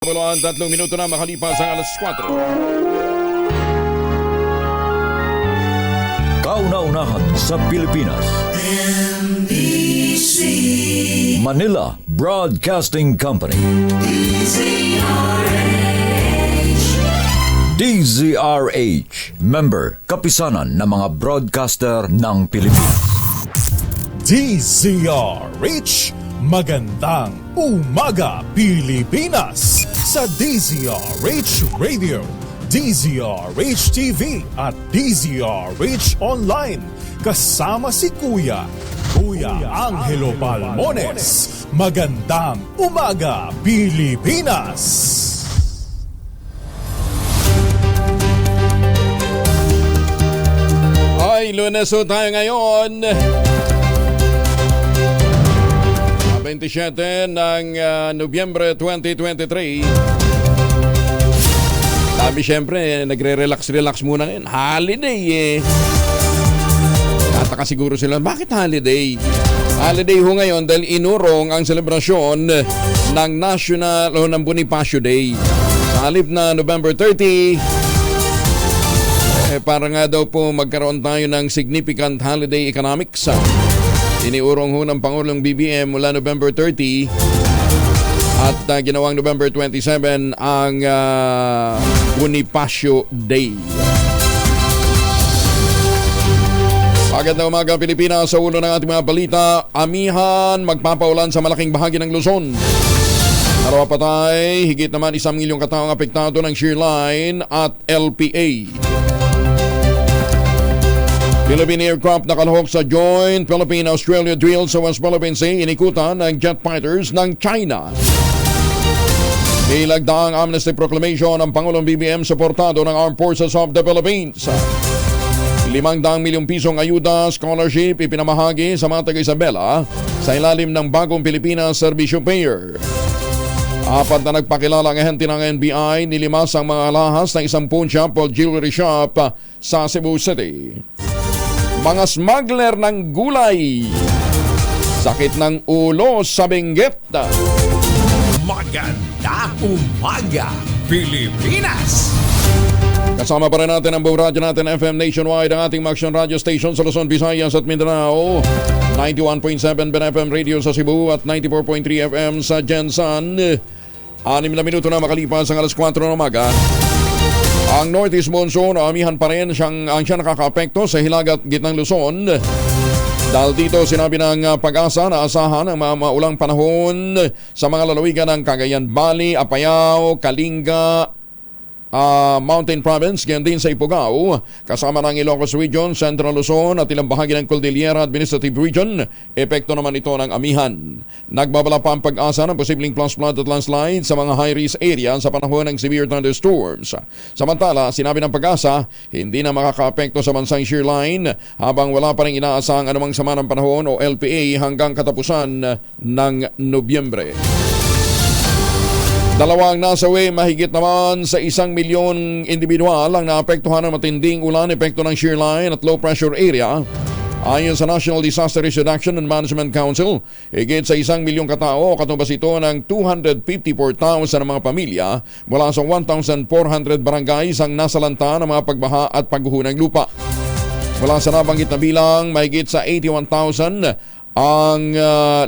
Bulan 3 minuto na makalipas ang alas 4. Kauna-unahan sa Pilipinas. NBC Manila Broadcasting Company. DZRH. Member, kapisanan ng mga broadcaster ng Pilipinas. DZRH. Magandang umaga, Pilipinas! Sa DZRH Radio, DZRH TV at DZRH Online. Kasama si Kuya Angelo Palmones. Magandang umaga, Pilipinas! Ay, Lunes ho tayo ngayon. 27 ng Nobyembre 2023. Sabi syempre, nagre-relax muna ngayon. Holiday eh. Tataka siguro sila, bakit holiday? Holiday ho ngayon dahil inurong ang selebrasyon ng National o ng Bonifacio Day. Sa halip na November 30, para nga daw po magkaroon tayo ng significant holiday economics. Iniurong ho ng Pangulong BBM mula November 30 at ginawang November 27 ang Bonifacio Day. Magandang umaga Pilipinas, sa ulo ng ating mga balita. Amihan magpapaulan sa malaking bahagi ng Luzon. Araw patay, higit naman 1 milyong kataong apektado ng shear line at LPA. Philippine aircraft nakalahok sa Joint Philippine-Australia drill sa West Philippine Sea, inikutan ng jet fighters ng China. Nilagdaang amnesty proclamation ng Pangulong BBM suportado ng Armed Forces of the Philippines. 500 milyong pisong ayuda scholarship ipinamahagi sa mga taga-Isabela sa ilalim ng bagong Pilipinas Servisyo Payer. 4 na nagpakilala ang ahente ng NBI nilimas ang mga alahas ng isang pawn shop o jewelry shop sa Cebu City. Mga smuggler ng gulay, sakit ng ulo sa Benguet. Maganda umaga, Pilipinas! Kasama pa rin natin ang buong radyo natin FM nationwide, ang ating Maxion Radio Station sa Luzon, Visayas at Mindanao, 91.7 BNFM Radio sa Cebu at 94.3 FM sa Jensan. 6 na minuto na makalipas ang alas 4 ng umaga. Ang Northeast Monsoon, amihan pa rin ang siya nakaka-apekto sa hilaga at gitnang Luzon. Dahil dito, sinabi ng Pag-asa na asahan ang mga maulang panahon sa mga lalawigan ng Cagayan Valley, Apayao, Kalinga, Mountain Province, ganyan din sa Ifugao, kasama ng Ilocos Region, Central Luzon at ilang bahagi ng Cordillera Administrative Region. Epekto naman ito ng amihan. Nagbabala pa ang Pag-asa ng posibleng flash flood at landslide sa mga high-risk area sa panahon ng severe thunderstorms. Samantala, sinabi ng Pag-asa, hindi na makaka-apekto sa bansang shear line habang wala pa rin inaasahang anumang sama ng panahon o LPA hanggang katapusan ng Nobyembre. Dalawang nasawi, mahigit naman sa 1 milyon individual ang naapektuhan ng matinding ulan, epekto ng shear line at low pressure area. Ayon sa National Disaster Risk Reduction and Management Council, higit sa 1 milyong katao, katumbas ito ng 254,000 ng mga pamilya mula sa 1,400 barangays ang nasalanta ng mga pagbaha at pagguho ng lupa. Mula sa nabanggit na bilang, mahigit sa 81,000 ang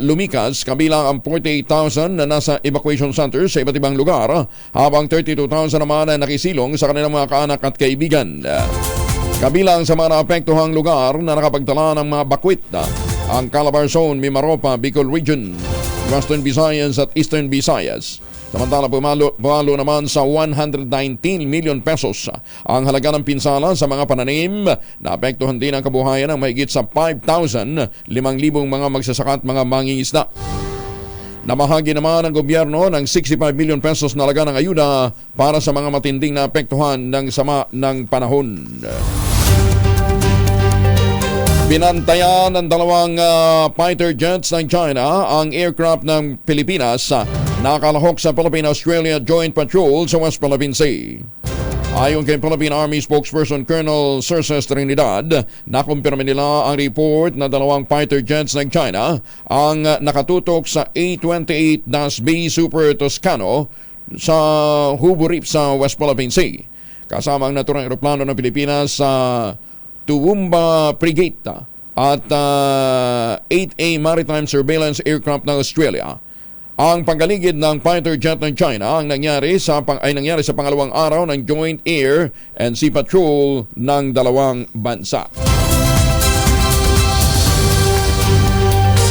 lumikas, kabilang ang 48,000 na nasa evacuation centers sa iba't ibang lugar, habang 32,000 naman na nakisilong sa kanilang mga kaanak at kaibigan. Kabilang sa mga naapektuhang lugar na nakapagtala ng mga bakwit, ang Calabar Zone, Mimaropa, Bicol Region, Western Visayas at Eastern Visayas. Samantala, pumalo naman sa 119 million pesos ang halaga ng pinsala sa mga pananim. Naapektuhan din ang kabuhayan ng mahigit sa 5,000 mga magsasaka at mga mangingisda. Namahagi naman ang gobyerno ng 65 million pesos na halaga ng ayuda para sa mga matinding naapektuhan ng sama ng panahon. Binantayan ng 2 fighter jets ng China ang aircraft ng Pilipinas nakalahok sa Philippine-Australia Joint Patrol sa West Philippine Sea. Ayon kay Philippine Army spokesperson Colonel Cerces Trinidad, nakumpirma nila ang report na 2 fighter jets ng China ang nakatutok sa A-28-B Super Toscano sa Hubo Reef sa West Philippine Sea. Kasama ang naturang eroplano ng Pilipinas sa Toowoomba Frigate at 8A Maritime Surveillance Aircraft ng Australia. Ang panggaligid ng fighter jet ng China ay nangyari sa pangalawang araw ng Joint Air and Sea Patrol ng dalawang bansa.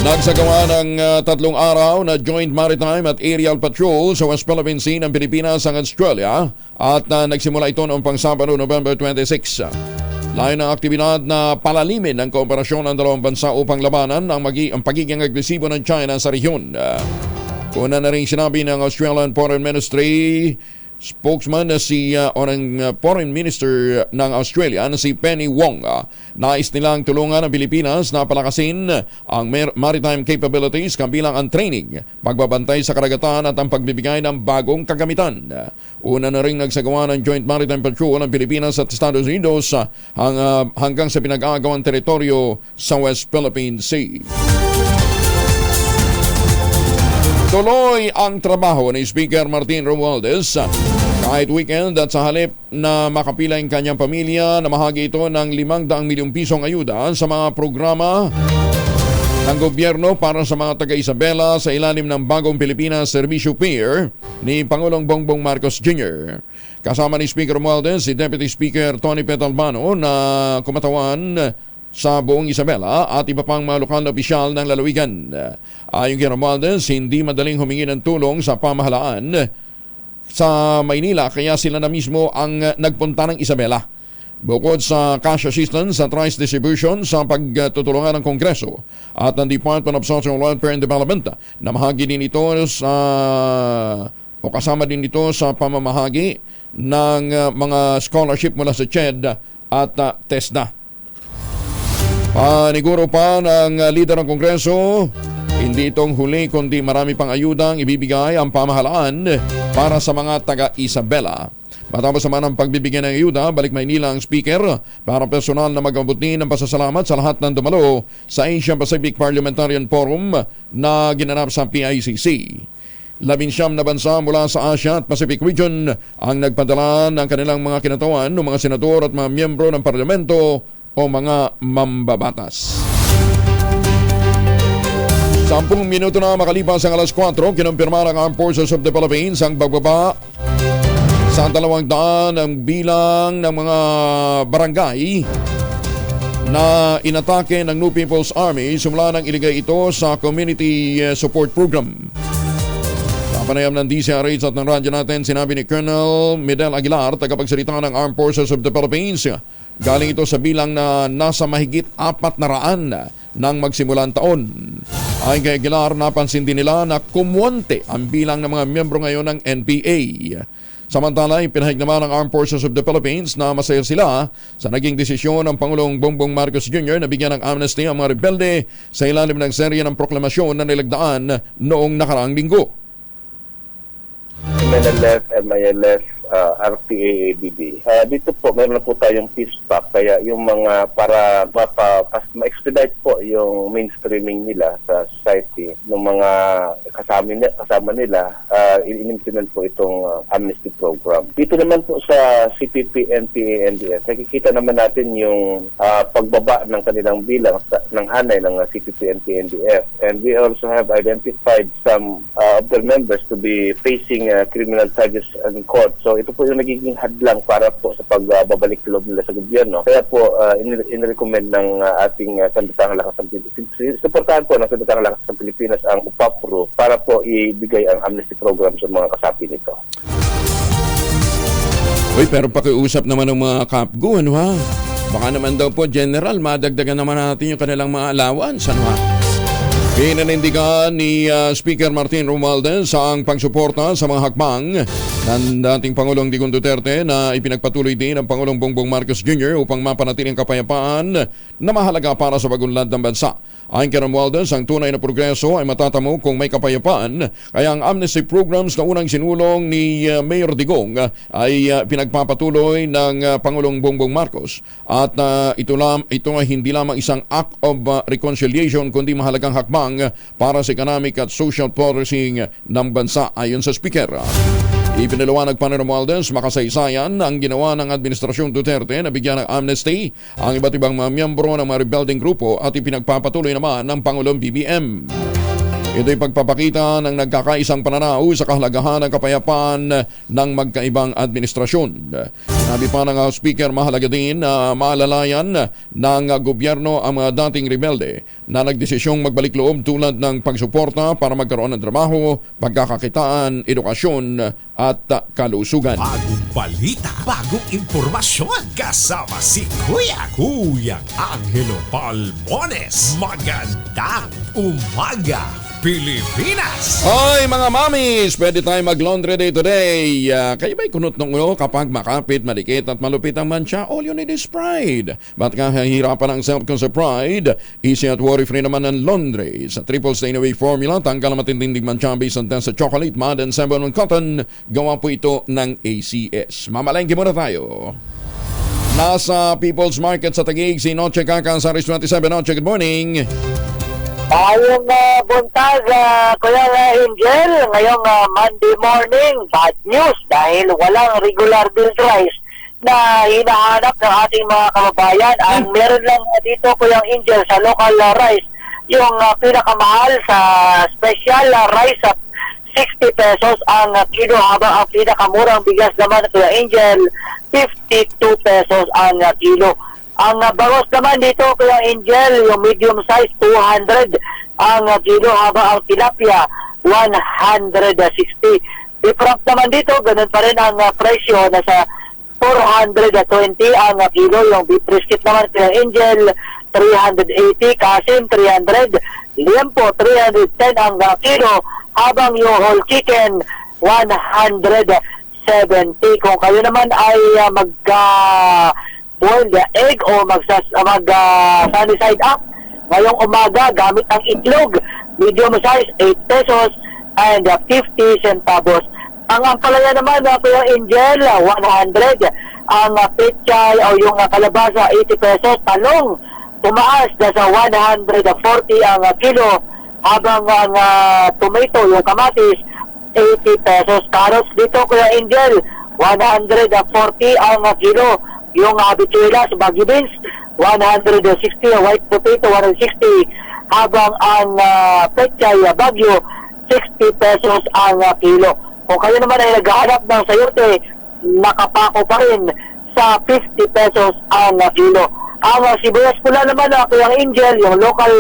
Nagsagawa ng 3 araw na Joint Maritime at Aerial Patrol sa West Philippine Sea ng Pilipinas ang Australia at nagsimula ito noong pang-Sabado, November 26. Layo ng aktibidad na palalimin ang kooperasyon ng dalawang bansa upang labanan ang pagiging agresibo ng China sa rehiyon. Una na rin sinabi ng Australian Foreign Ministry spokesman na Foreign Minister ng Australia na si Penny Wong. Nais nilang tulungan ang Pilipinas na palakasin ang maritime capabilities kabilang ang training, pagbabantay sa karagatan at ang pagbibigay ng bagong kagamitan. Una na rin nagsagawa ng Joint Maritime Patrol ng Pilipinas at Estados Unidos hanggang sa pinag-aagawang teritoryo sa West Philippine Sea. Tuloy ang trabaho ni Speaker Martin Romualdez kahit weekend at sa halip na makapila ang kanyang pamilya na mahagi ito ng 500 milyong pisong ayuda sa mga programa ng gobyerno para sa mga taga-Isabela sa ilalim ng bagong Pilipinas Servisyo PAIR ni Pangulong Bongbong Marcos Jr. Kasama ni Speaker Romualdez si Deputy Speaker Tony Petalbano na kumatawan sa buong Isabela at iba pang mga lokal na opisyal ng lalawigan. Ayon kay Romualdez, hindi madaling humingi ng tulong sa pamahalaan sa Maynila kaya sila na mismo ang nagpunta ng Isabela. Bukod sa cash assistance at rice distribution sa pagtutulungan ng Kongreso at ng Department of Social Welfare and Development na mahagi din ito kasama din ito sa pamamahagi ng mga scholarship mula sa CHED at TESDA. Paniguro pa ng leader ng Kongreso, hindi itong huli kundi marami pang ayudang ibibigay ang pamahalaan para sa mga taga-Isabela. Matapos naman ang pagbibigyan ng ayuda, balik Maynila ang speaker para personal na mag-abuti ng pasasalamat sa lahat ng dumalo sa Asian Pacific Parliamentarian Forum na ginanap sa PICC. 19 na bansa mula sa Asia at Pacific Region ang nagpadala ng kanilang mga kinatawan ng mga senador at mga miyembro ng parlamento o mga mambabatas. 10 minuto na makalipas ang alas 4, kinumpirma ng Armed Forces of the Philippines ang pagbaba sa 200 ang bilang ng mga barangay na inatake ng New People's Army simula nang iligay ito sa Community Support Program. Sa panayam ng DCRH at ng radyo natin, sinabi ni Colonel Medel Aguilar, tagapagsalita ng Armed Forces of the Philippines, galing ito sa bilang na nasa mahigit 400 nang magsimulang taon. Ayon kay Aguilar, napansin din nila na kumonte ang bilang ng mga miyembro ngayon ng NPA. Samantala, ipinahayag naman ng Armed Forces of the Philippines na masaya sila sa naging desisyon ng Pangulong Bongbong Marcos Jr. na bigyan ng amnesty ang mga rebelde sa ilalim ng serye ng proklamasyon na nilagdaan noong nakaraang linggo. MNLF, MILF, RTA, ABB. Dito po, meron na po tayong peace pact. Kaya yung mga para ma-expedite po yung mainstreaming nila sa society ng mga kasama nila, inimplement po itong amnesty program. Dito naman po sa CPP, NPA, NDF, nakikita naman natin yung pagbaba ng kanilang bilang ng hanay ng CPP, NPA, NDF. And we also have identified some of their members to be facing criminal charges in court. So ito po yung nagiging hadlang para po sa pagbabalik loob nila sa gobyerno. Kaya po, in-recommend ng ating Sandatang Lakas ng Pilipinas. Suportahan po ng Sandatang Lakas ng Pilipinas ang UPAPRO para po ibigay ang amnesty program sa mga kasapi nito. Uy, pero pakiusap naman ng mga kapgo, ano ha? Baka naman daw po, General, madagdagan naman natin yung kanilang mga allowance, ano ha? Pinanindigan ni Speaker Martin Romualdez ang pagsuporta sa mga hakbang ng dating Pangulong Digong Duterte na ipinagpatuloy din ng Pangulong Bongbong Marcos Jr. upang mapanatiling kapayapaan na mahalaga para sa pagunlad ng bansa. Ayon kay Romualdez, ang tunay na progreso ay matatamo kung may kapayapaan, kaya ang amnesty programs na unang sinulong ni Mayor Digong ay pinagpapatuloy ng Pangulong Bongbong Marcos at ito ay hindi lamang isang act of reconciliation kundi mahalagang hakbang para sa economic at social policy ng bansa ayon sa Speaker. Ipinaliwanag pa ni Romualdez makasaysayan ang ginawa ng Administrasyong Duterte na bigyan ng amnesty ang iba't ibang mga miyembro ng mga rebelding grupo at ipinagpapatuloy naman ng Pangulong BBM. Ito'y pagpapakita ng nagkakaisang pananaw sa kahalagahan ng kapayapaan ng magkaibang administrasyon. Sabi pa ng House Speaker, mahalaga din na maalalayan ng gobyerno ang mga dating rebelde na nagdesisyong magbalik loob tulad ng pagsuporta para magkaroon ng trabaho, pagkakakitaan, edukasyon at kalusugan. Bagong balita, bagong impormasyon. Kasama si Kuya Angelo Palmones. Magandang umaga, Pilipinas! Hoy mga mamis, pwede tayo mag-laundry day today. Kayo ba'y kunot ng ulo kapag makapit, madikit at malupit ang mancha? All you need is Pride. Ba't kahihirapan ang self-concept Pride? Easy at worry-free naman ang laundry. Sa triple stain-away formula, tanggal ang matinding mancha based on sa chocolate, mud, and 7-1 cotton. Gawa po ito ng ACS. Mamalengke muna tayo. Nasa People's Market sa Taguig, si Noche Kaka sa Aris 27. Noche, good morning. Ngayong buntag, Kuya Angel, ngayong Monday morning, bad news dahil walang regular billed rice na hinahanap ng ating mga kababayan. Ang meron lang dito, Kuya Angel, sa local rice, yung pinakamahal sa special rice at 60 pesos ang kilo, habang ang pinakamurang bigas naman, Kuya Angel, 52 pesos ang kilo. Ang bangos naman dito, Kuya Angel, yung medium size, 200 ang kilo, habang ang tilapia, 160. Different naman dito, ganun pa rin ang presyo, nasa 420 ang kilo. Yung beef brisket naman, Kuya Angel, 380, kasim, 300, liempo, 310 ang kilo, habang yung whole chicken, 170. Kung kayo naman ay boiled egg o sunny side up ngayong umaga gamit ang itlog, medium size, 8 pesos and 50 centavos. Ang ampalaya naman, Kuya Angel, 100. Ang pechay o yung kalabasa, 80 pesos. Talong, tumaas na sa 140 ang kilo, habang ang tomato, yung kamatis, 80 pesos. Carrots dito, Kuya Angel, 140 ang kilo. Yung habichuelas, baggy beans, 160, white potato, 160, habang ang pechay, bagyo, 60 pesos ang kilo. Kung kayo naman ay naghahanap ng sayote, nakapako pa rin sa 50 pesos ang kilo. Ang sibuyas pula naman, Kuya Angel, yung local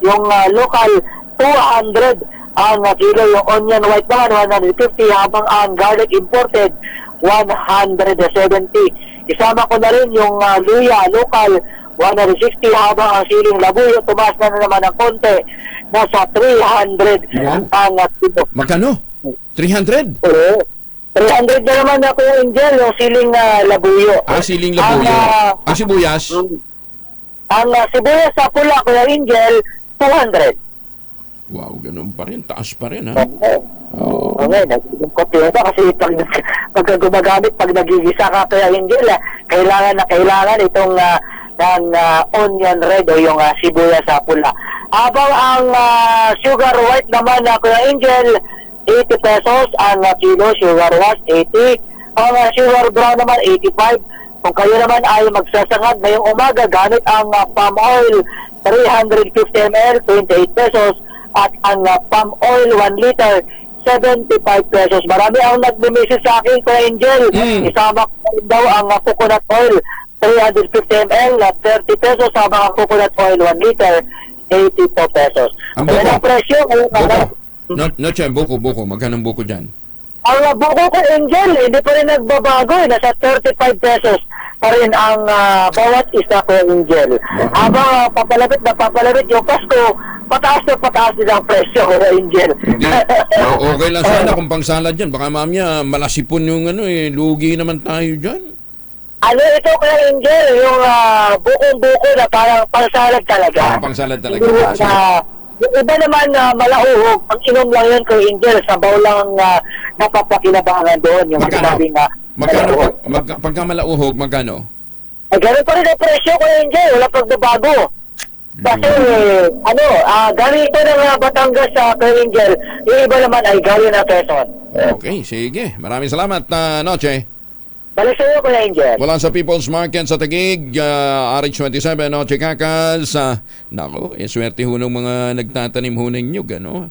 200 ang kilo. Yung onion white naman, 150, habang ang garlic imported, 170. Isama ko na rin yung luya, local, 160, habang ang siling labuyo, tumaas na naman ng konti, nasa 300 ang kilo. Magkano? 300? Oo. 300 na naman ako, Angel, yung siling labuyo. Siling labuyo. Ang sibuyas? Ang sibuyas sa pula, Kuya Angel, 200. Wow, ganun pa rin. Taas pa rin, ha? Okay, nagkot yun ito kasi pag gumagamit, pag nagigisa ka, Kuya Angel, kailangan itong onion red o yung sibuyas sa pula. Habang ang sugar white naman, Kuya Angel, 80 pesos ang kilo, sugar white, 80. Ang sugar brown naman, 85. Kung kayo naman ay magsasangad ngayong umaga, gamit ang palm oil, 350 ml, 28 pesos. At ang palm oil, 1 liter, 75 pesos. Marami ang nag-message sa akin, Kuya Angel. Isama ko daw ang coconut oil, 350 ml, 30 pesos. Habang ang coconut oil, 1 liter, 82 pesos. Ang buko. Ang presyo, Noche, buko. Magkano ang buko dyan? ang buko ko, Angel, hindi pa rin nagbabago. Nasa 35 pesos pa rin ang bawat isa, ko, Angel. Habang papalapit yung Pasko, pataas din ang presyo, ko, Angel. Okay lang sana kung pang salad dyan. Baka mamaya malasipon yung lugi naman tayo dyan. Ano ito, Kuya Angel? Yung bukong-buko na parang pang-salad talaga. Pang salad talaga. Yung iba naman malauhog, ang inom lang yun, Kuya Angel, sabaw lang napapakinabangan doon. Yung sinabing pagka malauhog, magkano? Ay, ganun pa rin ang presyo, Kuya Angel. Wala pagbabago. Kasi, galing ito ng Batangas sa Kuya Angel. Yung iba naman ay galing na Quezon. Okay, sige. Maraming salamat na Noche. Balik sa iyo, Kuya Angel. Wala sa People's Market sa Taguig, RH27, Noche Kakas. Nako, swerte ho ng mga nagtatanim ho ng nyug, ano?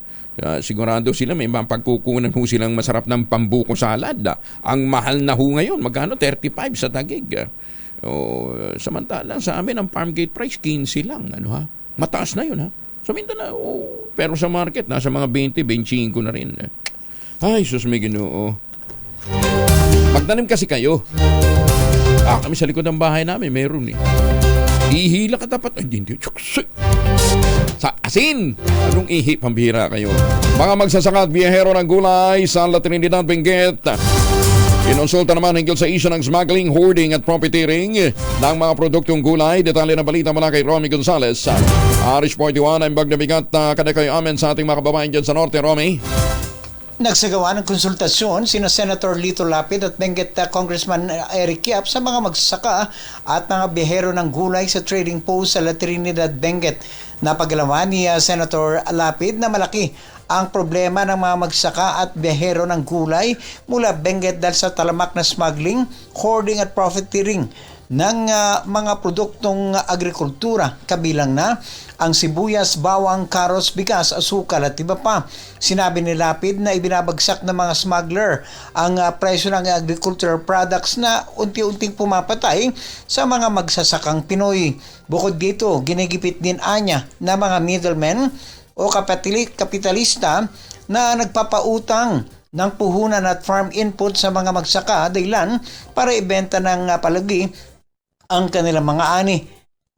Sigurado sila may mapagkukunan ho silang masarap ng pambuko salad. Ang mahal na ho ngayon, magkano? 35 sa Taguig. Samantalang sa amin, ang farm gate price, 15 lang. Ano, ha? Mataas na yun, ha? Sa Mindanao, pero sa market, nasa mga 20, 25 na rin. Ay, sus may Ginoo. Magtanim kasi kayo. Kami sa likod ng bahay namin, meron eh. Ihila ka dapat. Ay, hindi. Sa asin! Anong ihi? Pambihira kayo. Mga magsasaka at biyahero ng gulay sa La Trinidad, Benguet. Inonsulta naman hinggil sa isyu ng smuggling, hoarding at profiteering ng mga produktong gulay. Detalye ng balita mula kay Romy Gonzales. Arish 41 ang bag na bigat kada kayo amin sa ating mga kababayan dyan sa Norte, Romy. Nagsagawa ng konsultasyon sina Senator Lito Lapid at Benguet Congressman Eric Yap sa mga magsasaka at mga biyahero ng gulay sa trading post sa La Trinidad, Benguet. Napagalaman ni Senator Lapid na malaki ang problema ng mga magsaka at biyahero ng gulay mula Benguet dahil sa talamak na smuggling, hoarding at profiteering ng mga produktong agrikultura, kabilang na ang sibuyas, bawang, karos, bigas, asukal at iba pa. Sinabi ni Lapid na ibinabagsak ng mga smuggler ang presyo ng agricultural products na unti-unting pumapatay sa mga magsasakang Pinoy. Bukod dito, ginigipit din anya na mga middlemen o kapitalista na nagpapautang ng puhunan at farm input sa mga magsaka dahilan para ibenta ng palagi ang kanilang mga ani.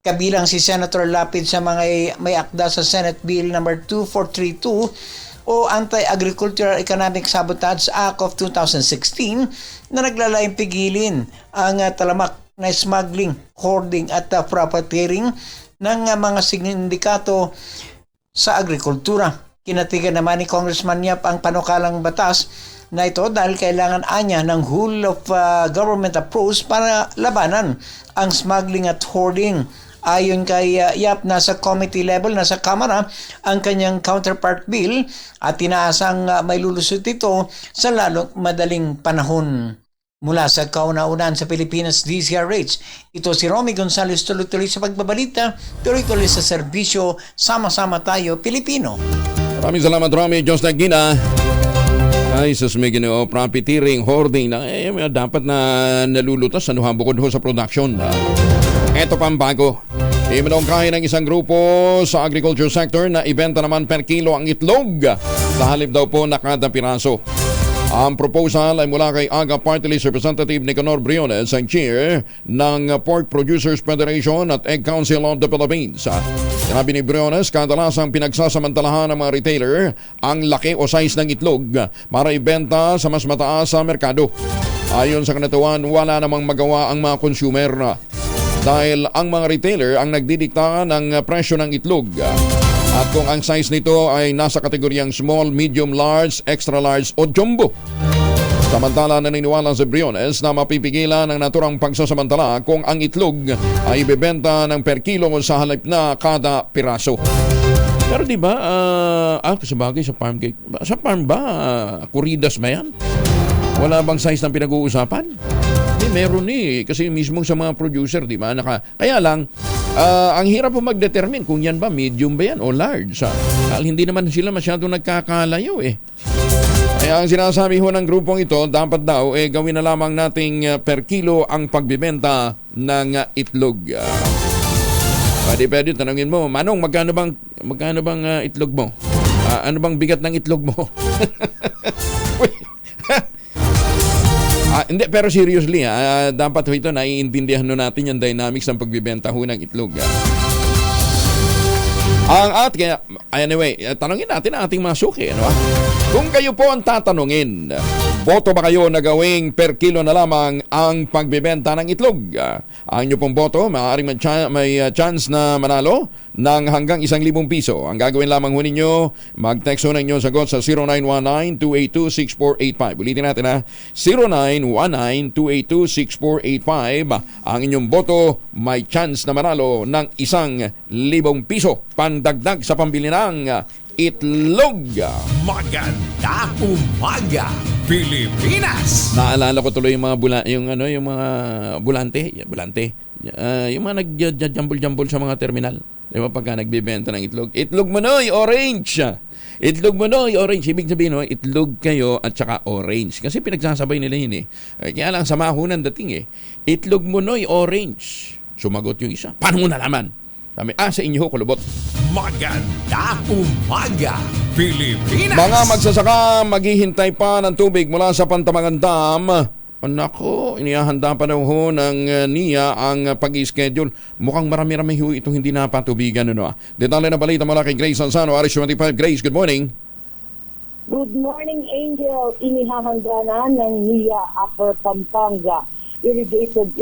Kabilang si Senator Lapid sa mga may akda sa Senate Bill number 2432 o Anti-Agricultural Economic Sabotage Act of 2016 na naglalayong pigilin ang talamak na smuggling, hoarding at profiteering ng mga sindikato sa agrikultura. Kinatigan naman ni Congressman Yap ang panukalang batas na ito dahil kailangan anya ng whole of government approach para labanan ang smuggling at hoarding. Ayon kay Yap, nasa committee level, nasa Kamara ang kanyang counterpart bill at tinaasang may lulusot ito sa lalong madaling panahon. Mula sa kauna-unan sa Pilipinas, DZRH, ito si Romy Gonzales, tuloy-tuloy sa pagbabalita, tuloy-tuloy sa serbisyo, sama-sama tayo, Pilipino. Maraming salamat, Romy. Diyos na gina. Ay, sus may Ginoo, profiteering, hoarding, dapat na nalulutas bukod ho sa production. Ito pang bago. Iminongkahin ng isang grupo sa agriculture sector na ibenta naman per kilo ang itlog sa halip daw po na kada piraso. Ang proposal ay mula kay AGA Party List Representative Nicanor Briones, ang chair ng Pork Producers Federation at Egg Council of the Philippines. Sinabi ni Briones, kadalasang pinagsasamantalahan ng mga retailer ang laki o size ng itlog para ibenta sa mas mataas sa merkado. Ayon sa kanatuan, wala namang magawa ang mga consumer dahil ang mga retailer ang nagdidikta ng presyo ng itlog. At kung ang size nito ay nasa kategoryang small, medium, large, extra large o jumbo. Samantala, naniniwala si Briones na mapipigilan ng naturang pagsasamantala kung ang itlog ay ibebenta ng per kilo sa halip na kada piraso. Pero di ba, kasabagay sa farm gate, sa farm ba, kuridas ba yan? Wala bang size ng pinag-uusapan? Meron kasi mismo sa mga producer, di ba? Kaya lang, ang hirap po mag-determine kung yan ba, medium ba yan o large. Dahil hindi naman sila masyadong nagkakalayo eh. Kaya ang sinasabi ho ng grupong ito, dapat daw gawin na lamang nating per kilo ang pagbibenta ng itlog. Pwede tanongin mo, Manong, magkano bang itlog mo? Ano bang bigat ng itlog mo? Hindi, pero seriously, dapat ho ito naiintindihan natin yung dynamics ng pagbibenta ho ng itlog. Anyway, tanongin natin ang ating mga suki. Ano? Kung kayo po ang tatanungin, boto ba kayo na gawing per kilo na lamang ang pagbibenta ng itlog? Ang inyo pong boto, maaaring may chance na manalo ng hanggang 1,000 piso. Ang gagawin lamang ho ninyo, mag-text ho ng inyong sagot sa 0919-282-6485. Ulitin natin ha, 0919-282-6485. Ang inyong boto, may chance na manalo ng 1,000 piso. Pandagdag sa pambili ng itlog. Magandang umaga, Pilipinas! Naalala ko tuloy yung mga yung mga bulante, yung mga nag-jumble-jumble sa mga terminal. Di ba pagka nagbebenta ng itlog? Itlog Manoy, orange! Itlog Manoy, orange. Ibig sabihin, no, itlog kayo at saka orange. Kasi pinagsasabay nila yun eh. Kaya lang, samahunan dating eh. Itlog Manoy, orange. Sumagot yung isa. Paano mo nalaman? Sabi, sa inyo, kulubot. Magandang umaga, Pilipinas! Mga magsasaka, maghihintay pa ng tubig mula sa Pantamangan Dam. Nako, inihahanda pa daw ho ng NIA ang pag-i-schedule. Mukhang marami-rami ho itong hindi napatubigan. Detalye na balita mula kay Grace Alzano, Aris 25. Grace, good morning. Good morning, Angel. Inihahanda na ng NIA Upper Pampanga irrigated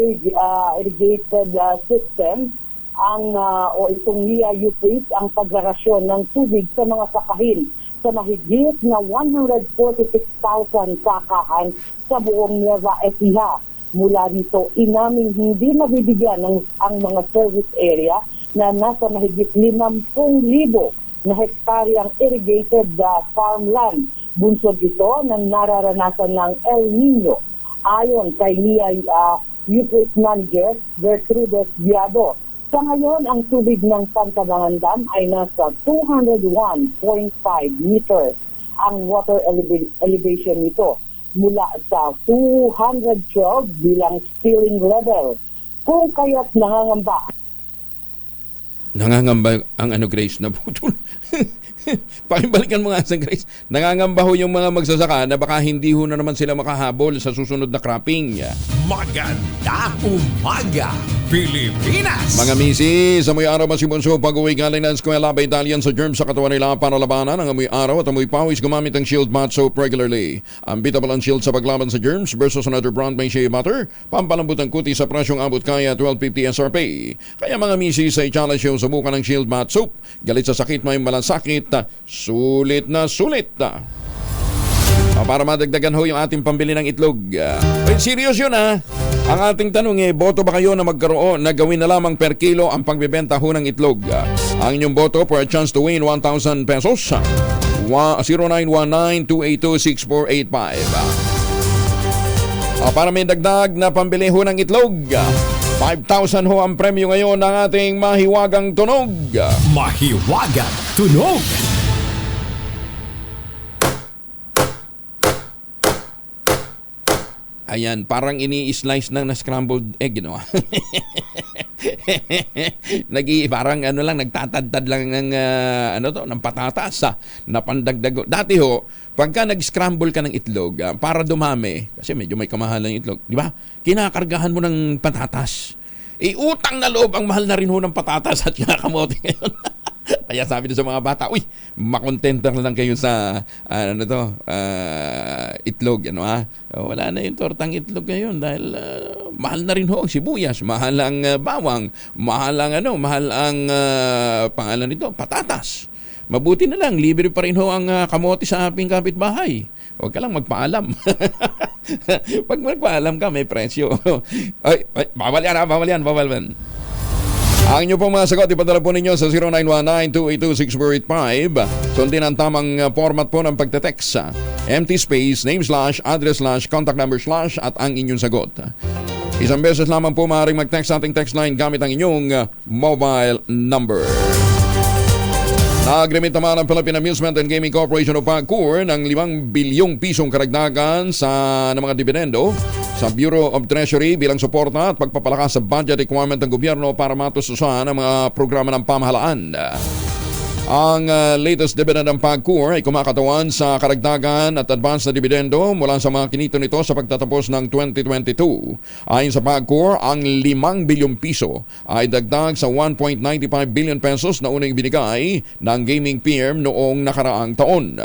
system itong NIA UPRIS ang pagrarasyon ng tubig sa mga sakahin sa mahigit na 146,000 sakahan sa buong Nueva Ecija. Mula rito, inaming hindi mabibigyan ang mga service area na nasa mahigit 50,000 na hektaryang irrigated farmland. Bunsod ito ng nararanasan ng El Nino. Ayon kay NIA UPRIS Manager Gertrudes Viado, sa ngayon, ang tubig ng Pantabangan Dam ay nasa 201.5 meters. Ang water elevation nito mula sa 212 bilang spilling level. Kung kaya't nangangamba ang Grace, naputol. Pakibalikan mo nga sa Grace. Nangangamba ho yung mga magsasaka na baka hindi ho na naman sila makahabol sa susunod na cropping. Magandang umaga, Pilipinas! Mga misi, sa amoy araw masibunso pag-uwi galing ng eskwela by Italian sa germs sa katawan nila para labanan ang amoy araw at amoy pawis gumamit ng Shield Bath Soap regularly. Ang beatable ang Shield sa paglaban sa germs versus another brand may shea butter. Pampalambot ang kuti sa prasyong abot kaya 1250 SRP. Kaya mga misi, sa i-challenge yung subukan ng Shield Bath Soap. Galit sa sakit, may malasakit, sulit na sulit. Para madagdagan ho yung ating pambili ng itlog. Serious yun ha. Ang ating tanong boto ba kayo na magkaroon na gawin na lamang per kilo ang pagbebenta ho ng itlog? Ang inyong boto for a chance to win 1,000 pesos. 0919-282-6485. Para may dagdag na pambili ho ng itlog, 5,000 ho ang premyo ngayon ng ating mahiwagang tunog. Mahiwagang tunog! Ayan, parang ini-slice ng na-scrambled egg, no? Parang nagtatadtad lang ng ng patatas na pandagdag. Dati ho, pagka nag-scramble ka ng itlog, para dumami, kasi medyo may kamahalan yung itlog, di ba? Kinakargahan mo ng patatas. Utang na loob ang mahal na rin ho ng patatas at kinakamote ngayon. Kaya sabi na sa mga bata, makontenta na lang kayo sa itlog, wala na yung tortang itlog ngayon dahil mahal na rin ho ang sibuyas, mahal ang bawang, mahal ang pangalan nito, patatas. Mabuti na lang, libre pa rin ho ang kamote sa ating kapitbahay. Huwag ka lang magpaalam. Pag magpaalam ka, may presyo. Bawal yan. Ang inyo pong mga sagot, ipadala po ninyo sa 0919-282-6485. Sundin ang tamang format po ng pagte-text. Empty space, name / address / contact number / at ang inyong sagot. Isang beses lamang po maaaring mag-text sa ating text line gamit ang inyong mobile number. Nag-remit naman ang Philippine Amusement and Gaming Corporation o PAGCOR ng 5 bilyong pisong karagdagan ng mga dividendo sa Bureau of Treasury bilang suporta at pagpapalakas sa budget requirement ng gobyerno para matustusan ang mga programa ng pamahalaan. Ang latest dividend ng PAGCOR ay kumakatawan sa karagdagan at advance na dividendo mula sa mga kinito nito sa pagtatapos ng 2022. Ayon sa PAGCOR, ang 5 bilyong piso ay dagdag sa 1.95 billion pesos na unang binigay ng gaming firm noong nakaraang taon.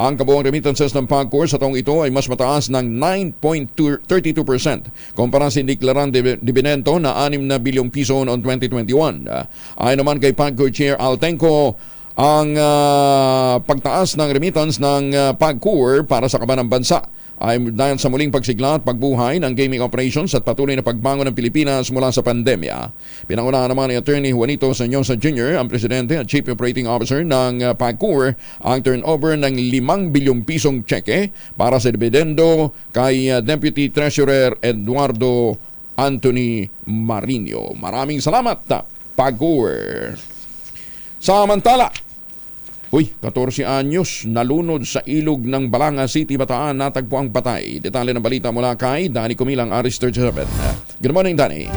Ang kabuang remittances ng PAGCOR sa taong ito ay mas mataas ng 9.32% kumpara sa deklarang dividendo na 6 na bilyong piso noong 2021. Ayon naman kay PAGCOR Chair Altenco, ang pagtaas ng remittance ng PAGCOR para sa kaban ng bansa ay dahil sa muling pagsigla at pagbuhay ng gaming operations at patuloy na pagbangon ng Pilipinas mula sa pandemya. Pinangunahan naman ni Attorney Juanito Sanyosa Jr., ang Presidente at Chief Operating Officer ng PAGCOR, ang turnover ng 5 bilyong pisong cheque para sa dividendo kay Deputy Treasurer Eduardo Anthony Marino. Maraming salamat, PAGCOR. Samantala, 14 anyos nalunod sa ilog ng Balanga City, Bataan, natagpo ang patay. Detalye ng balita mula kay Danny Kumilang, Aris 37. Good morning, Danny.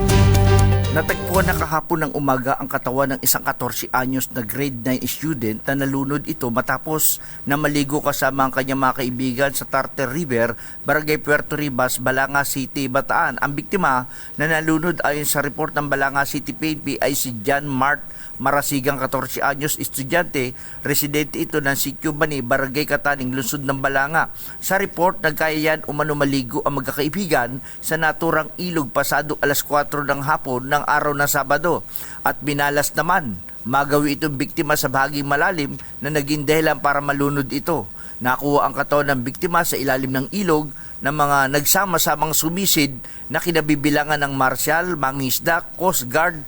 Natagpuan na kahapon ng umaga ang katawan ng isang 14 anyos na grade 9 student na nalunod ito matapos na maligo kasama ang kanyang mga kaibigan sa Tartar River, Barangay Puerto Ribas, Balanga City, Bataan. Ang biktima na nalunod ayon sa report ng Balanga City PNP ay si John Mart Marasigang, 14 anyos, estudyante, residente ito ng Sitio Bani, Barangay Kataning, Lungsod ng Balanga. Sa report, nagkayayan umano maligo ang magkakaibigan sa naturang ilog pasado alas 4 ng hapon ng araw ng Sabado at binalas naman magawi itong biktima sa bahaging malalim na naging dahilan para malunod ito. Nakuha ang katawan ng biktima sa ilalim ng ilog ng mga nagsama-samang sumisid na kinabibilangan ng Marshal, Mangisda, Coast Guard,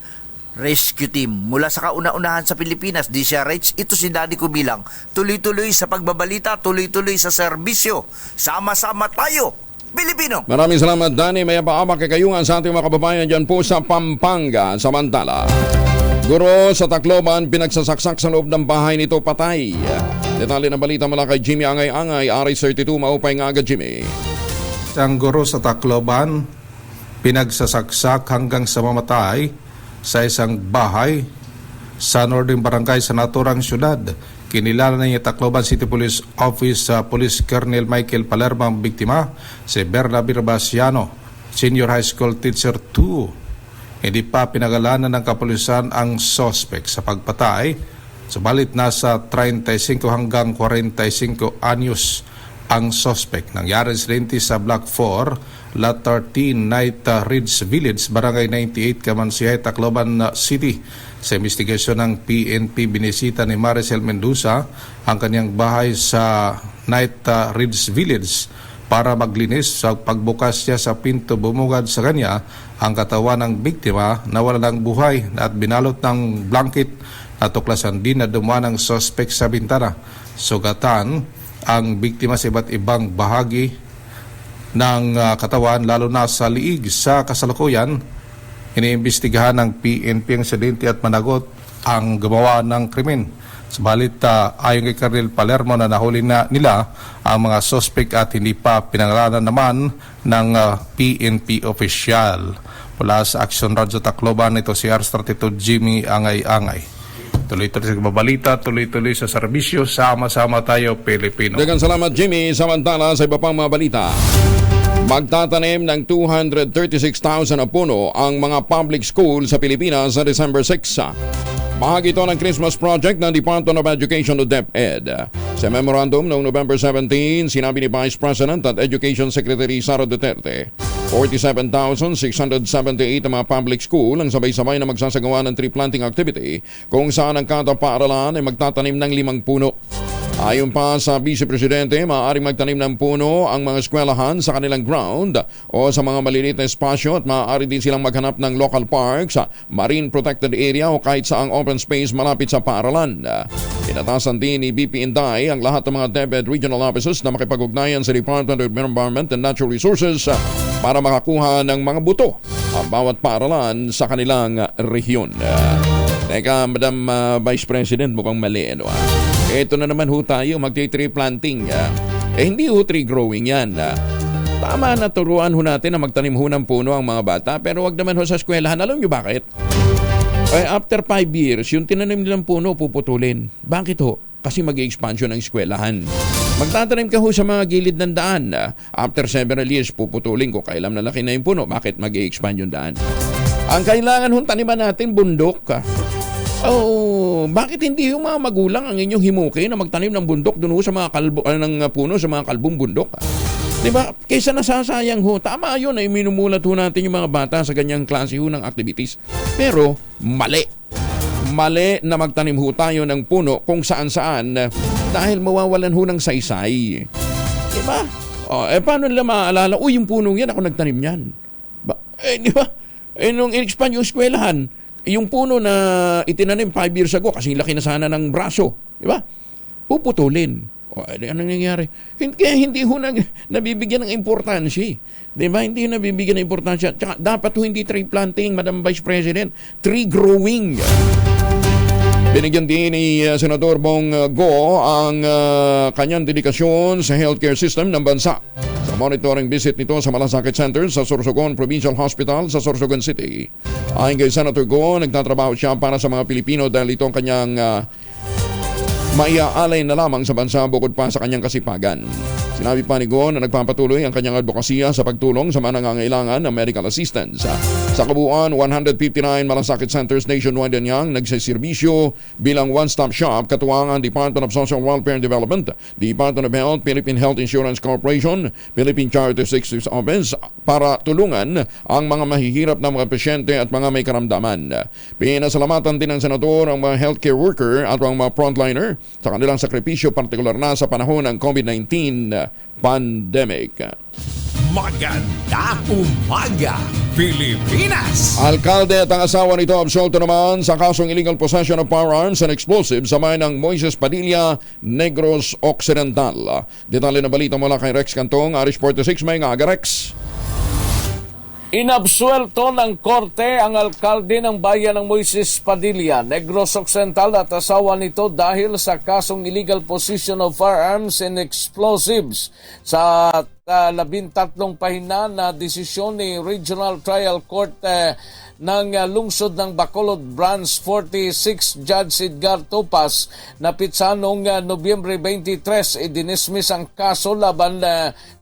Rescue Team. Mula sa kauna-unahan sa Pilipinas, DCRH, ito si Danny Kubilang. Tuloy-tuloy sa pagbabalita, tuloy-tuloy sa serbisyo. Sama-sama tayo, Pilipino! Maraming salamat, Danny. May paabak kayungan sa ating mga kababayan dyan po sa Pampanga. Samantala, guro sa Tacloban, pinagsasaksak sa loob ng bahay nito, patay. Detalye ng balita mula kay Jimmy Angay-Angay, RS32, maupay nga agad, Jimmy. Ang guro sa Tacloban, pinagsasaksak hanggang sa mamatay sa isang bahay sa Northern Barangay sa naturang syudad. Kinilala niya Tacloban City Police Office sa Police Colonel Michael Palermo ang biktima, si Bernabir Basiano, Senior High School Teacher 2. Hindi pa pinagalanan ng kapulisan ang suspect sa pagpatay, subalit nasa 35 hanggang 45 anyos ang suspect. Nangyari insidente sa Block 4, Lot 13, Night Ridge Village, Barangay 98, Kamansihay, Tacloban City. Sa investigasyon ng PNP, binisita ni Maricel Mendoza ang kanyang bahay sa Night Ridge Village para maglinis. Sa pagbukas niya sa pinto, bumugad sa kanya ang katawan ng biktima na wala ng buhay at binalot ng blanket. Natuklasan din na dumaan ang suspect sa bintana. Sugatan ang biktima sa iba't ibang bahagi ng katawan, lalo na sa liig. Sa kasalukuyan, iniimbestigahan ng PNP ang insidente at managot ang gumawa ng krimen. Subalit ayon kay Colonel Palermo na nahuli na nila ang mga suspect at hindi pa pinangalanan naman ng PNP official. Mula sa Action Radyo Tacloban, ito si R32 Jimmy Angay-Angay. Tuloy-tuloy sa babalita, tuloy-tuloy sa serbisyo, sama-sama tayo, Pilipino. Dagang salamat, Jimmy. Samantala, sa iba pang mga balita, magtatanim ng 236,000 na puno ang mga public school sa Pilipinas sa December 6. Bahagi ito ng Christmas project ng Department of Education o DepEd. Sa memorandum noong November 17, sinabi ni Vice President at Education Secretary Sara Duterte, 47,678 ang mga public school ang sabay-sabay na magsasagawa ng tree planting activity kung saan ang kada paaralan ay magtatanim ng 5 puno. Ayon pa sa Vice Presidente, maaaring magtanim ng puno ang mga eskwelahan sa kanilang ground o sa mga maliliit na espasyo at maaari din silang maghanap ng local parks, marine protected area o kahit saang open space malapit sa paaralan. Pinatasan din ni BP Inday ang lahat ng mga DepEd regional offices na makipag-ugnayan sa Department of Environment and Natural Resources para makakuha ng mga buto ang bawat paaralan sa kanilang rehiyon. Teka, Madam Vice President, mukhang mali. Ito na naman ho tayo, mag-tree planting. Hindi ho tree growing yan. Tama na, turuan ho natin na magtanim ho ng puno ang mga bata, pero wag naman ho sa eskwelahan. Alam nyo bakit? After 5 years, yung tinanim nilang puno, puputulin. Bakit ho? Kasi mag-i-expansion ng eskwelahan. Magtatanim ka ho sa mga gilid ng daan. After several years, puputulin ko kailan na laki na yung puno. Bakit mag-i-expand yung daan? Ang kailangan hong taniman natin, bundok. Bakit hindi yung mga magulang ang inyong himuki na magtanim ng bundok doon ho sa mga ng puno sa mga kalbong bundok? Diba? Kaysa nasasayang ho. Tama yun ay minumulat ho natin yung mga bata sa ganyang klase ho ng activities. Pero mali. Mali na magtanim ho tayo ng puno kung saan-saan dahil mawawalan ho ng saysay. Diba? Paano nila maaalala, yung punong yan, ako nagtanim yan. Di ba? Nung in-expand yung eskwelahan, yung puno na itinanim 5 years ago, kasi laki na sana ng braso, di ba? Puputulin. Anong nangyayari? Kaya hindi ho nabibigyan ng importansya. Di ba? Hindi ho nabibigyan ng importansya. Tsaka dapat ho hindi tree planting, Madam Vice President. Tree growing. Binigyan din ni Senador Bong Go ang kanyang dedikasyon sa healthcare system ng bansa. Sa monitoring visit nito sa Malasakit Center sa Sorsogon Provincial Hospital sa Sorsogon City. Ayon kay Senator Go, nagtatrabaho siya para sa mga Pilipino dahil ito ang kanyang maiaalay na lamang sa bansa bukod pa sa kanyang kasipagan. Sinabi pa ni Go na nagpapatuloy ang kanyang advokasya sa pagtulong sa mga nangangailangan ng medical assistance. Sa kabuuan, 159 malasakit centers nationwide niyang nagsiservisyo bilang one-stop shop katuwang ang Department of Social Welfare and Development, Department of Health, Philippine Health Insurance Corporation, Philippine Charter 66 Office para tulungan ang mga mahihirap na mga pasyente at mga may karamdaman. Pinasalamatan din ng senador ang mga healthcare worker at ang mga frontliner sa kanilang sakripisyo, partikular na sa panahon ng COVID-19 pandemic. Magandang umaga, Pilipinas! Alkalde at ang asawa nito absolto naman sa kasong illegal possession of firearms and explosives sa bayan ng Moises Padilla, Negros Occidental. Detalye na balita mula kay Rex Cantong, Irish 46, may nga Rex. Inabsuelto ng korte ang alkalde ng bayan ng Moises Padilla, Negros Occidental at asawa nito dahil sa kasong illegal possession of firearms and explosives. Sa 13 pahina na desisyon ni Regional Trial Court ng lungsod ng Bacolod Branch 46 Judge Edgar Topas na pitsa noong Nobyembre 23, idinismiss ang kaso laban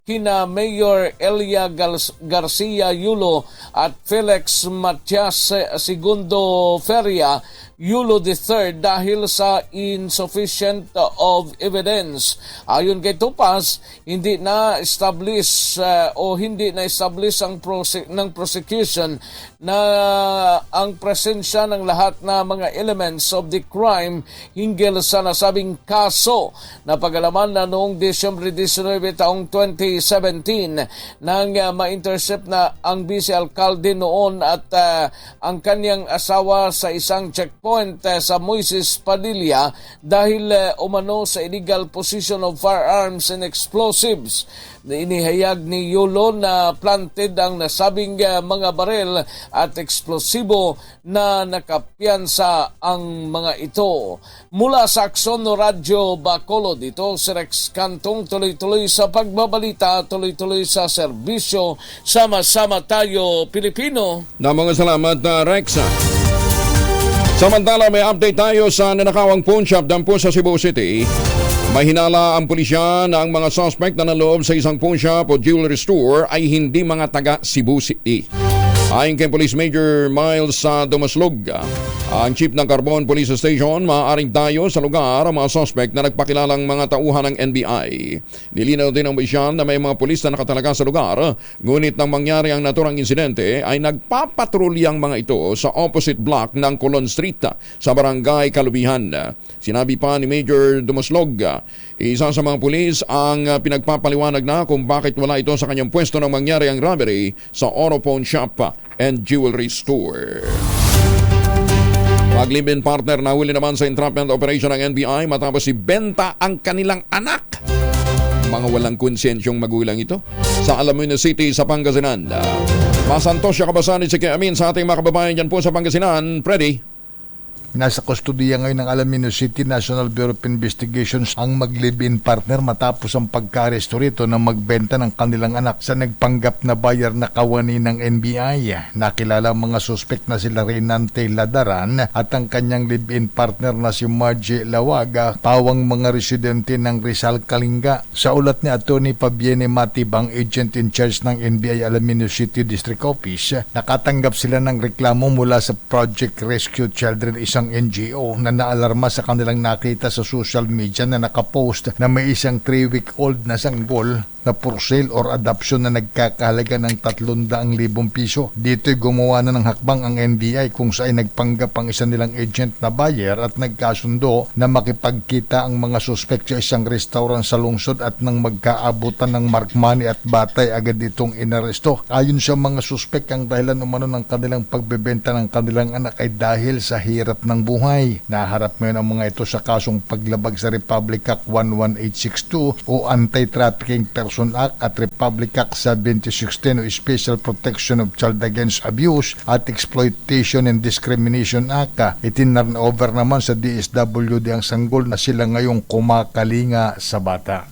kina Mayor Elia Garcia Yulo at Felix Matias Segundo Feria Yulo III dahil sa insufficient of evidence. Ayon kay Topas, hindi na-establish ng prosecution na ang presensya ng lahat na mga elements of the crime hinggil sa nasabing kaso na pag-alaman na noong Desyembre 19 taong 2017 nang ma-intercept na ang vice-alkalde noon at ang kanyang asawa sa isang checkpoint sa Moises Padilla dahil umano sa illegal possession of firearms and explosives. Inihayag ni Yulo na planted ang nasabing mga barel at eksplosibo na nakapiyansa ang mga ito. Mula sa Akson Radyo Bacolod, ito si Rex Cantong, tuloy-tuloy sa pagbabalita, tuloy-tuloy sa serbisyo. Sama-sama tayo, Pilipino. Mga salamat, Rex. Samantala, may update tayo sa nanakawang pawn shop dampo sa Cebu City. May hinala ang pulisya na ang mga suspect na naloob sa isang pawn shop o jewelry store ay hindi mga taga Cebu City. Ayon kay Police Major Miles Dumaslog, ang chief ng Carbon Police Station, maaaring dayo sa lugar ang mga suspect na nagpakilalang mga tauhan ng NBI. Nilinaw din ng opisyal na may mga pulis na nakatalaga sa lugar, ngunit nang mangyari ang naturang insidente ay nagpapatrolya ang mga ito sa opposite block ng Colon Street sa Barangay Kalubihan. Sinabi pa ni Major Dumaslog, isa sa mga pulis ang pinagpapaliwanag na kung bakit wala ito sa kanyang pwesto nang mangyari ang robbery sa auto pawn shop and jewelry store. Mag-live-in partner na huli naman sa entrapment operation ng NBI matapos ibenta ang kanilang anak. Mga walang konsensyong magulang ito sa Alaminos City sa Pangasinan. Masantos siya kabasan ni Siki Amin sa ating mga kababayan dyan po sa Pangasinan. Freddy. Nasa kustodiya ngayon ng Alaminos City National Bureau of Investigations ang mag-live-in partner matapos ang pagka-aresto rito na magbenta ng kanilang anak sa nagpanggap na bayar na kawani ng NBI. Nakilala ang mga suspect na sila Reynante Ladaran at ang kanyang live-in partner na si Margie Lawaga, pawang mga residente ng Rizal, Kalinga. Sa ulat ni Atty. Fabienne Matibang, agent in charge ng NBI Alaminos City District Office, nakatanggap sila ng reklamo mula sa Project Rescue Children, isang NGO na naalarma sa kanilang nakita sa social media na nakapost na may isang 3-week-old na sanggol na for sale or adoption na nagkakahalaga ng 300,000 piso. Dito'y gumawa na ng hakbang ang NBI kung saan nagpanggap ang isa nilang agent na buyer at nagkasundo na makipagkita ang mga suspect sa isang restaurant sa lungsod at nang magkaabutan ng mark money at batay agad itong inaresto. Ayon sa mga suspect, ang dahilan umano ng kanilang pagbebenta ng kanilang anak ay dahil sa hirap ng buhay. Naharap ngayon ang mga ito sa kasong paglabag sa Republic Act 11862 o Anti-Trafficking Person Act at Republic Act 7610 o Special Protection of Child Against Abuse at Exploitation and Discrimination Act. Itinurn over naman sa DSWD ang sanggol na sila ngayong kumakalinga sa bata.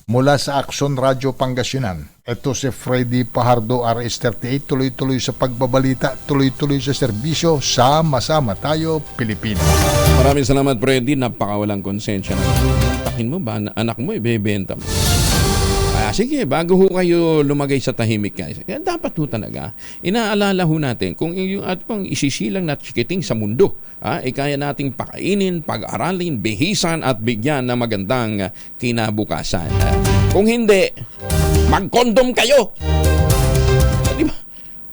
Mula sa Action Radio Pangasinan, ito si Freddy Pajardo, RS38, tuloy-tuloy sa pagbabalita, tuloy-tuloy sa serbisyo, sama-sama tayo, Pilipinas. Maraming salamat, Freddy. Napakawalang konsensya na. Takin mo ba, anak mo, ibebenta mo? Sige, bago ho kayo lumagay sa tahimik guys, dapat ho talaga, inaalala ho natin kung yung atong isisilang na chikiting sa mundo, kaya nating pakainin, pag-aralin, bihisan at bigyan ng magandang kinabukasan. Kung hindi, mag-condom kayo! Diba?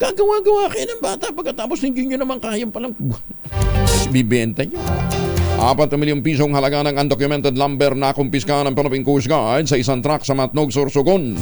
Gagawa-gawa kayo ng bata pagkatapos hindi nyo naman kayang palang bibenta nyo. 4 milyong pisong halaga ng undocumented lumber na kumpiska ng Philippine Coast Guard sa isang truck sa Matnog, Sorsogon.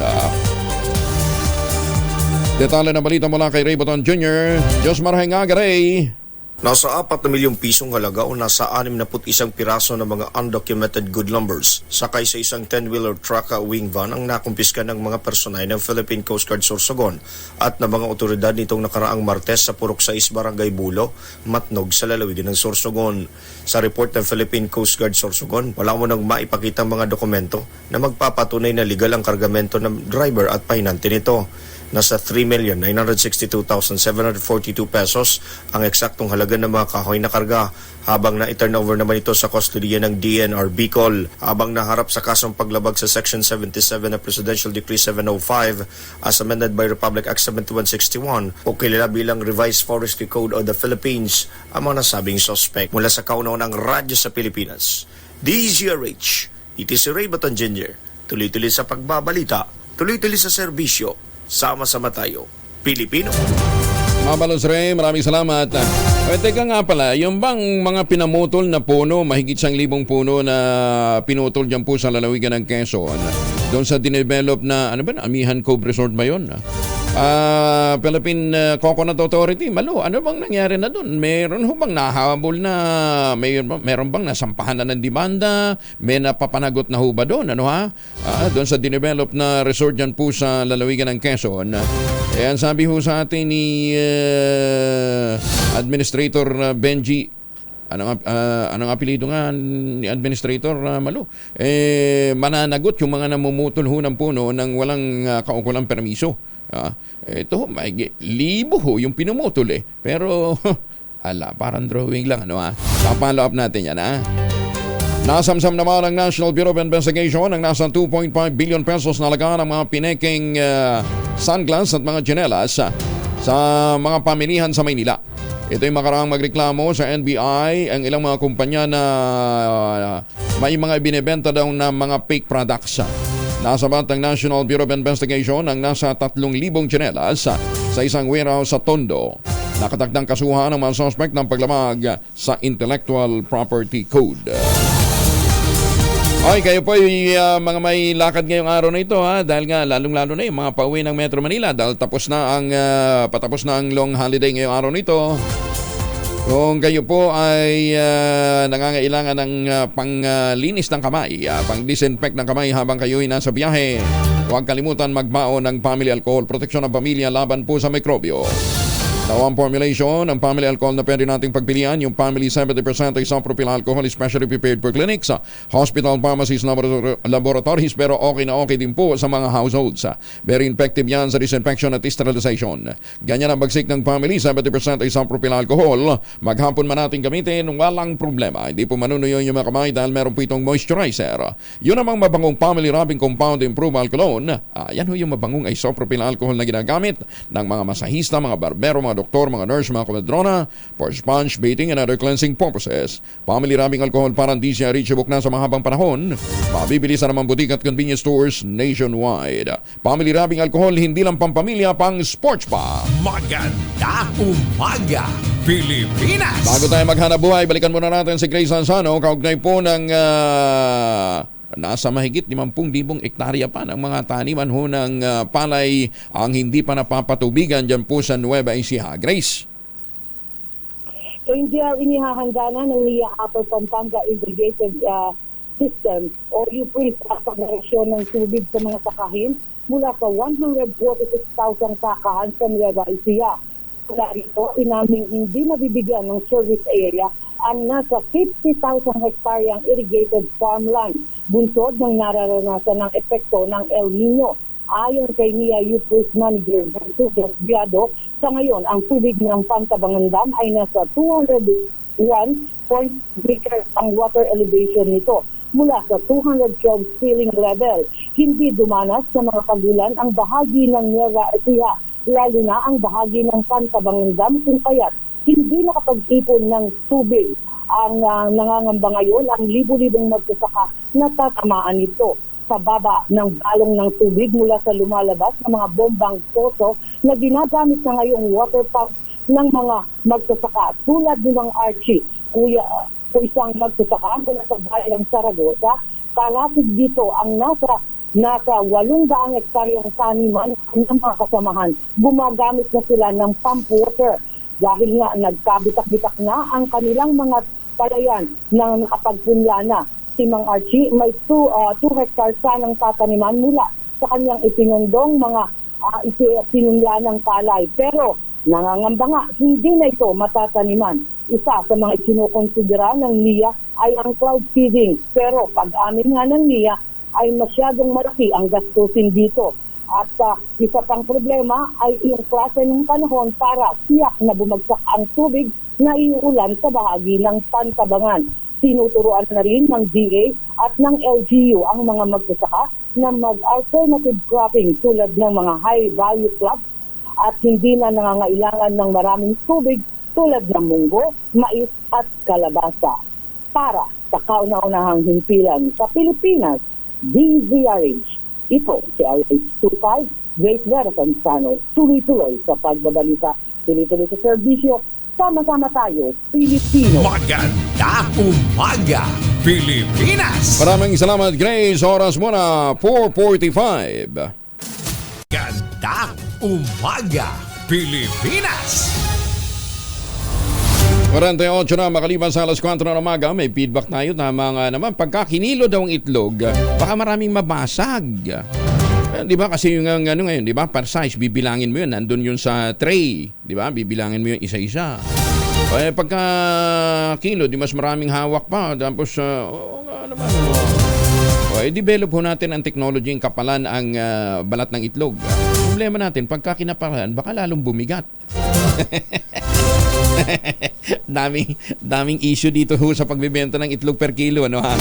Detalye ng balita mula kay Ray Boton Jr. Diyos marhenga, Ray. Nasa 4 na milyong pisong halaga o nasa 61 piraso ng mga undocumented good lumbers sakay sa isang 10-wheeler truck wing van ang nakumpiska ng mga personay ng Philippine Coast Guard Sorsogon at ng mga otoridad nitong nakaraang Martes sa Purok 6 Barangay Bulo, Matnog sa lalawigan ng Sorsogon. Sa report ng Philippine Coast Guard Sorsogon, wala mo nang maipakitang mga dokumento na magpapatunay na legal ang kargamento ng driver at pahinante nito. Nasa 3,962,742 pesos ang eksaktong halaga ng mga kahoy na karga habang na-turnover naman ito sa kustodiya ng DNR Bicol habang naharap sa kasong paglabag sa Section 77 ng Presidential Decree 705 as amended by Republic Act 7161 o kilala bilang Revised Forestry Code of the Philippines ang mga nasabing suspect. Mula sa kauna-unang radyo sa Pilipinas, DZRH, it is Ray Baton Jr. Tuloy-tuloy sa pagbabalita, tuloy-tuloy sa serbisyo. Sama-sama tayo, Pilipino. Mabalos Ray, maraming salamat. Teka nga pala, yung bang mga pinamutol na puno, mahigit 1,000 puno na pinutol dyan po sa lalawigan ng Quezon, doon sa dinevelop na, Amihan Cove Resort ba yun? Philippine Coconut Authority, Malo, ano bang nangyari na doon? Meron ho bang nahabol na, meron bang nasampahan na ng demanda? May napapanagot na ho ba doon? Doon sa dinevelop na resort dyan po sa lalawigan ng Quezon. Ayan, sabi ho sa atin ni Administrator Benji, anong apelido nga ni Administrator Malo? Mananagot yung mga namumutol ho ng puno ng walang kaukulang permiso. Ito, may libo ho yung pinumutol Pero, parang drawing lang, Papalo up natin yan, Nasamsam naman ng National Bureau of Investigation ang nasa 2.5 billion pesos na halaga ng mga pineking sunglass at mga tsinelas sa mga pamilihan sa Maynila. Ito'y makaraang magreklamo sa NBI ang ilang mga kumpanya na may mga binibenta daw na mga fake products. Nasabat ng National Bureau of Investigation ang nasa 3,000 tsinelas sa isang warehouse sa Tondo. Nakatakdang kasuhan ng mga suspect ng paglamag sa Intellectual Property Code. Okay, kayo po yung mga may lakad ngayong araw na ito dahil nga lalong-lalo na yung mga pauwi ng Metro Manila dahil patapos na ang long holiday ngayong araw na ito. Kung kayo po ay nangangailangan ng panglinis ng kamay, pang-disinfect ng kamay habang kayo ay nasa biyahe, huwag kalimutan magbaon ng Family Alcohol, proteksyon ng pamilya laban po sa mikrobyo. Tawang formulation, ang family alcohol na pwede nating pagpilian, yung family 70% isopropyl alcohol is specially prepared for clinics, hospital, pharmacies, laboratories, pero okay na okay din po sa mga households. Very effective yan sa disinfection at sterilization. Ganyan ang bagsik ng family 70% isopropyl alcohol. Maghapon man natin gamitin, walang problema. Hindi po manunuyo yung mga kamay dahil meron po itong moisturizer. Yun namang mabangong family rubbing compound improved alcohol. Yan ho yung mabangong isopropyl alcohol na ginagamit ng mga masahista, mga barbero, mga mga doktor, mga nurse, mga komedrona for sponge baiting and other cleansing purposes. Family wrapping alcohol parang di siya reachable na sa mahabang panahon. Mabibili sa naman butik at convenience stores nationwide. Family wrapping alcohol, hindi lang pampamilya, pang sports pa. Maganda umaga, Pilipinas! Bago tayo maghanap buhay, balikan muna natin si Grace Ansano, kaugnay po ng nasa mahigit 50,000 ektarya pa ng mga taniman ho ng palay ang hindi pa napapatubigan dyan po sa Nueva Ecija. Grace? So hindi inihahanda na ng NIA Upper Pampanga Irrigated System o UPRIS ang pagdarasyon ng tubig sa mga sakahin mula sa 146,000 sakahan sa Nueva Ecija. Mula rito, inaming hindi nabibigyan ng service area ang nasa 50,000 hektaryang irrigated farmland, bunsod ng nararanasan ng epekto ng El Nino. Ayon kay NIA UPRIS Manager Bertugas Biado, sa ngayon ang tubig ng Pantabangan Dam ay nasa 201 meters ang water elevation nito mula sa 212 ceiling level. Hindi dumanas sa mga pagulan ang bahagi ng Nueva Ecija, lalo na ang bahagi ng Pantabangan Dam, kung kaya't hindi nakapag-ipon ng tubig. Ang nangangamba ngayon ang libo-libong magsasaka na tatamaan nito sa baba ng balong ng tubig mula sa lumalabas ng mga bombang poso na ginagamit na ngayong water pump ng mga magsasaka. Tulad ni Mang Archie, isang magsasaka mula sa bayan ng Saragossa, kalapit dito ang nasa 800 hektaryang taniman ng mga kasamahan. Gumagamit na sila ng pump water dahil nga nagkabitak-bitak na ang kanilang mga palayan na nakapagpunla na. Si Mang Archie may 2 hectares sanang tataniman mula sa kanyang itinundong mga pinunla ng palay. Pero nangangamba nga, hindi na ito matataniman. Isa sa mga ikinukonsidera ng NIA ay ang cloud seeding. Pero pag-amin nga ng NIA ay masyadong malaki ang gastusin dito. At isa pang problema ay yung klase ng panahon para siyak na bumagsak ang tubig na iuulan sa bahagi ng Pantabangan. Tinuturuan na rin ng DA at ng LGU ang mga magsasaka na mag-alternative cropping tulad ng mga high-value crops at hindi na nangangailangan ng maraming tubig tulad ng munggo, mais at kalabasa. Para sa kauna-unahang himpilan sa Pilipinas, DZRH. Ito si RH25, Grace Vera Ansano, tuloy-tuloy sa pagbabalita, tuloy-tuloy sa serbisyo. Sama-sama tayo, Pilipino. Maganda umaga, Pilipinas! Maraming salamat, Grace. Oras mo na, 4:45. Maganda umaga, Pilipinas! 48 na makaliban sa alas 4 ng umaga, may feedback tayo. Tama nga naman, pagka kinilo daw ang itlog, baka maraming mabasag. Di ba? Kasi yung ano ngayon, di ba? Per size, bibilangin mo yun. Nandun yun sa tray. Di ba? Bibilangin mo yun isa-isa. Eh, pagka kilo, di mas maraming hawak pa. Tapos, i-develop ho natin ang technology yung kapalan ang balat ng itlog. Problema natin, pagka kinapalan, baka lalong bumigat. daming issue dito ho sa pagbibenta ng itlog per kilo, ano ha?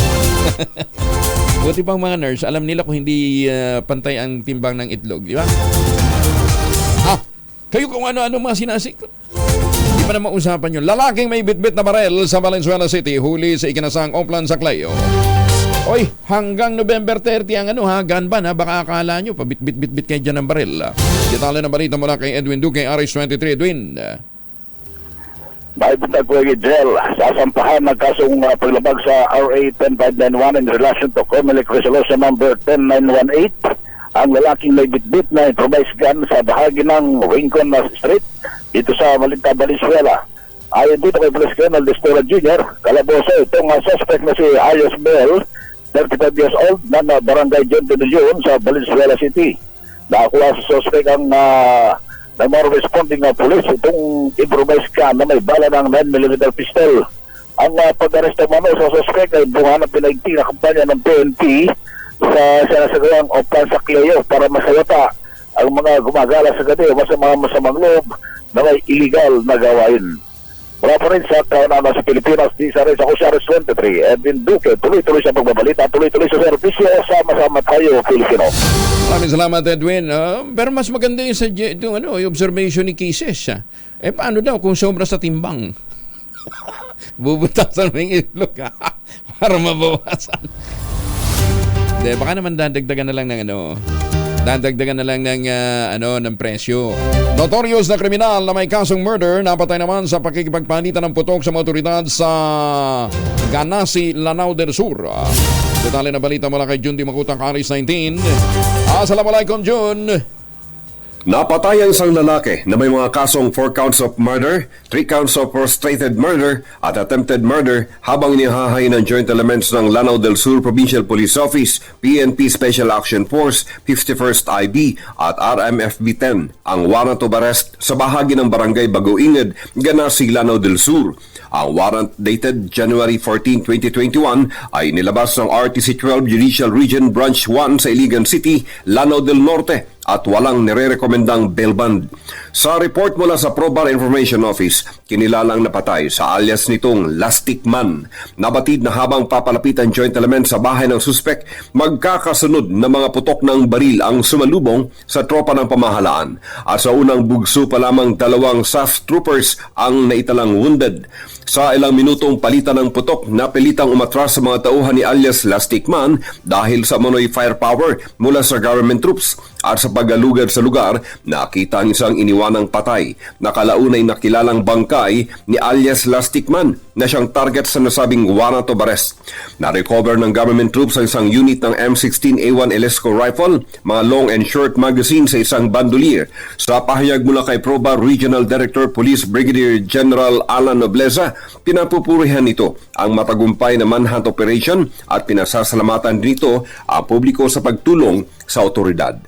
Buti pang mga nurse, alam nila kung hindi pantay ang timbang ng itlog, di ba? Kayo kung ano-ano mga sinasikot. Di pa na mausapan yun. Lalaking may bitbit na barel sa Valenzuela City, huli sa ikinasang Oplan sa Clayo. Oy, hanggang November 30 ang gun ban ha. Baka akala nyo, pabit-bit-bit kayo dyan ng baril. Detalye ng balita mula kay Edwin Duque, RH23. Edwin. May buntag ko Gidel, sasampahan ng kasong paglabag sa RA 10591 in relation to Comelec Resolution number 10918. Ang lalaking may bitbit na improvised gun sa bahagi ng Rincon Street dito sa Malinta, Valenzuela. Ayon dito kay Police Colonel Destora Jr., kalaboso itong suspect na si Ayos Bell, 35 years old, na barangay John de Leon sa Valenzuela City. Nakakuha sa suspect ang ng mga responding na police itong improvised gun na may bala ng 9mm pistol. Ang pag-arrest naman sa suspect ay bunga ng pinaigting na kampanya ng PNP sa sinasagawang Oplan sa Clayo para masayata ang mga gumagala sa gabi o masamang loob na may illegal na gawain. Wala pa rin sa kaunana sa Pilipinas, di sa rin sa Osiaris 23, Edwin Duque, tuloy-tuloy sa pagbabalita, tuloy-tuloy sa servisyo, sama-sama tayo, Pilipino. Maraming salamat, Edwin. Pero mas maganda yung, yung observation ni Kises. Paano daw kung sobra sa timbang? Bubutasan mo yung itlog para mabawasan. Baka naman dadagdagan na lang ng ng presyo. Notorious na kriminal na may kasong murder napatay naman sa pakikipagpalitan ng putok sa mga otoridad sa Ganasi, Lanao del Sur. Detalye na balita mula kay Jun Di Makutang, Aris 19. Assalamualaikum, Jun. Napatay ang isang lalaki na may mga kasong 4 counts of murder, 3 counts of frustrated murder at attempted murder habang inihahay ng joint elements ng Lanao del Sur Provincial Police Office, PNP Special Action Force, 51st IB at RMFB 10 ang warrant of arrest sa bahagi ng barangay Bagoinged, Ganasi, Lanao del Sur. Ang warrant dated January 14, 2021 ay nilabas ng RTC 12 Judicial Region Branch 1 sa Iligan City, Lanao del Norte at walang nire-rekomendang bail bond. Sa report mula sa Probar Information Office, kinilalang napatay sa alias nitong Lastic Man. Nabatid na habang papalapit ang joint element sa bahay ng suspek, magkakasunod na mga putok ng baril ang sumalubong sa tropa ng pamahalaan. At sa unang bugso pa lamang 2 SAF troopers ang naitalang wounded. Sa ilang minutong palitan ng putok, napilitang umatras sa mga tauhan ni alias Lastic Man dahil sa manoy firepower mula sa government troops. At sa pag-alugad sa lugar, nakita ang isang iniwanang patay. Nakalaunay nakilalang bangkay ni alias Lastic Man na siyang target sa nasabing warrant of arrest. Na-recover ng government troops ang isang unit ng M16A1 Elesco rifle, mga long and short magazine sa isang bandolier. Sa pahayag mula kay Probar Regional Director Police Brigadier General Alan Nobleza, pinapupurihan nito ang matagumpay na manhunt operation at pinasasalamatan nito ang publiko sa pagtulong sa otoridad.